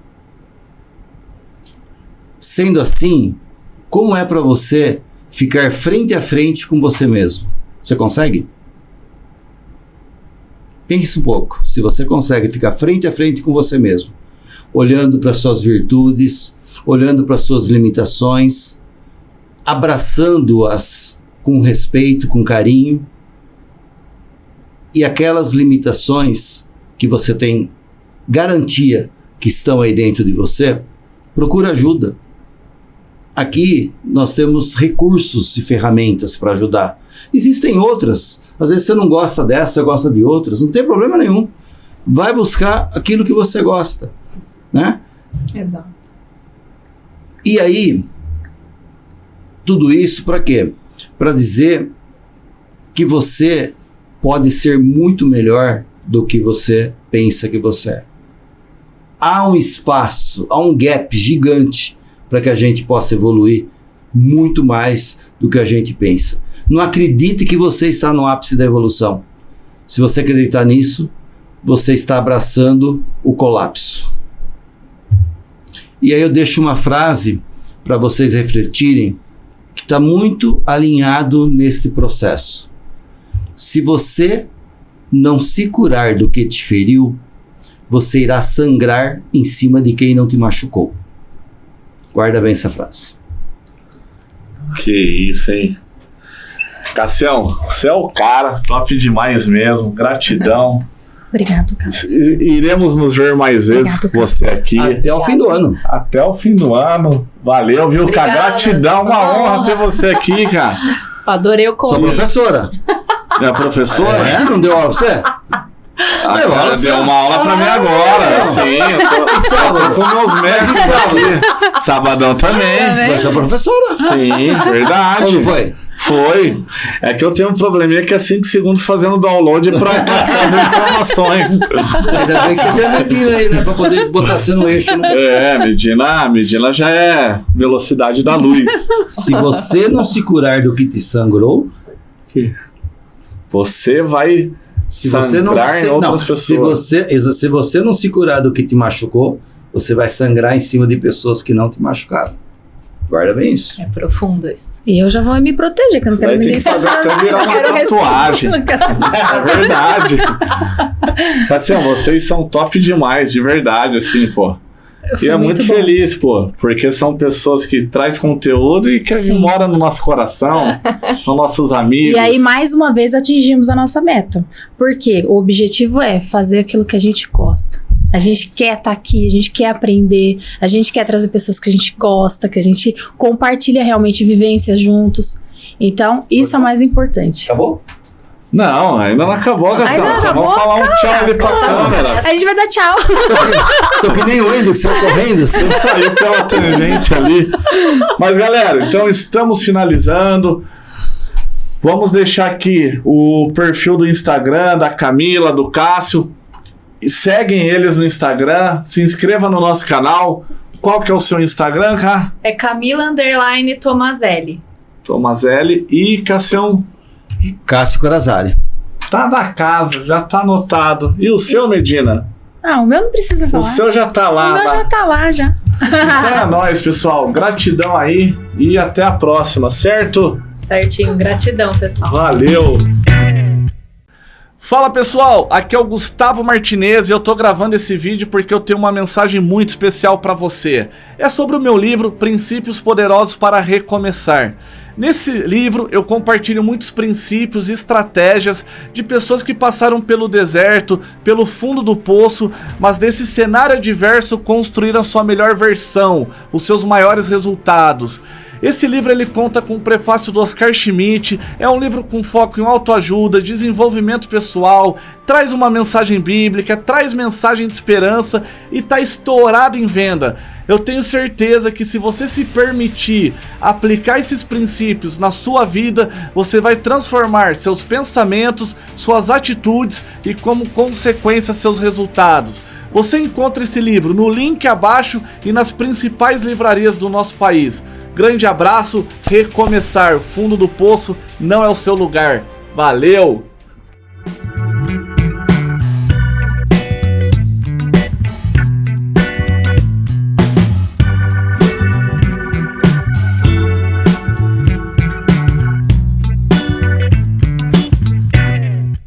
Sendo assim, como é para você ficar frente a frente com você mesmo? Você consegue? Pense um pouco. Se você consegue ficar frente a frente com você mesmo, olhando para suas virtudes, olhando para suas limitações, abraçando-as com respeito, com carinho, e aquelas limitações que você tem garantia que estão aí dentro de você, procura ajuda. Aqui nós temos recursos e ferramentas para ajudar. Existem outras. Às vezes você não gosta dessa, você gosta de outras. Não tem problema nenhum. Vai buscar aquilo que você gosta, né? Exato. E aí, tudo isso para quê? Para dizer que você pode ser muito melhor do que você pensa que você é. Há um espaço, há um gap gigante para que a gente possa evoluir muito mais do que a gente pensa. Não acredite que você está no ápice da evolução. Se você acreditar nisso, você está abraçando o colapso. E aí eu deixo uma frase para vocês refletirem, que está muito alinhado nesse processo. Se você não se curar do que te feriu, você irá sangrar em cima de quem não te machucou. Guarda bem essa frase. Que isso, hein? Cassião, você é o cara, top demais mesmo, gratidão. Obrigado, Cássio. Iremos nos ver mais vezes com você aqui. Até o fim do ano. Até o fim do ano. Valeu, viu, cara? Gratidão, uma honra ter você aqui, cara. Adorei o Sua convite. professora. Minha professora? É? Não deu aula pra você? Ela deu uma aula pra mim agora. Sim, eu tô com meus mestres aqui. Sabadão também. Vai ser professora. Sim, verdade. Como foi? Foi. É que eu tenho um probleminha que é 5 segundos fazendo download pra captar as informações. Ainda bem que você tem a medida aí, né? Pra poder botar você no eixo, né? É, medina já é velocidade da luz. Se você não se curar do que te sangrou, Você vai se você não, sangrar em outras pessoas. se você não se curar do que te machucou, você vai sangrar em cima de pessoas que não te machucaram. Guarda bem isso. É profundo isso. E eu já vou me proteger, que eu não quero Vai ter ninguém que fazer até virar uma tatuagem. É verdade. Cassião, vocês são top demais, de verdade, assim, pô. E é muito feliz, pô, porque são pessoas que trazem conteúdo e que moram no nosso coração, nos nossos amigos. E aí, mais uma vez, atingimos a nossa meta. Porque o objetivo é fazer aquilo que a gente gosta. A gente quer estar aqui, a gente quer aprender, a gente quer trazer pessoas que a gente gosta, que a gente compartilha realmente vivências juntos. Então, isso é o mais importante. Acabou? Não, ainda não acabou, Cassião. Ainda não Vamos acabou? falar um tchau ali pra câmera. A gente vai dar tchau. Tô que nem o Wendel, que saiu correndo. Assim. Saiu pela tangente ali. Mas, galera, então estamos finalizando. Vamos deixar aqui o perfil do Instagram da Camila, do Cássio. E seguem eles no Instagram. Se inscreva no nosso canal. Qual que é o seu Instagram, cara? É Camila_Tomazelli. Tomazelli e Cassião. Cássio Corazari. Tá na casa, já tá anotado. E o seu, Medina? Ah, o meu não precisa falar. O seu já tá lá. O meu já tá lá, já. Então é nóis, pessoal. Gratidão aí e até a próxima, certo? Certinho. Gratidão, pessoal. Valeu! Fala pessoal, aqui é o Gustavo Martinez e eu tô gravando esse vídeo porque eu tenho uma mensagem muito especial pra você. É sobre o meu livro Princípios Poderosos para Recomeçar. Nesse livro eu compartilho muitos princípios e estratégias de pessoas que passaram pelo deserto, pelo fundo do poço, mas desse cenário adverso construíram a sua melhor versão, os seus maiores resultados. Esse livro ele conta com o prefácio do Oscar Schmidt, é um livro com foco em autoajuda, desenvolvimento pessoal, traz uma mensagem bíblica, traz mensagem de esperança e tá estourado em venda. Eu tenho certeza que se você se permitir aplicar esses princípios na sua vida, você vai transformar seus pensamentos, suas atitudes e como consequência seus resultados. Você encontra esse livro no link abaixo e nas principais livrarias do nosso país. Grande abraço, recomeçar, fundo do poço não é o seu lugar. Valeu!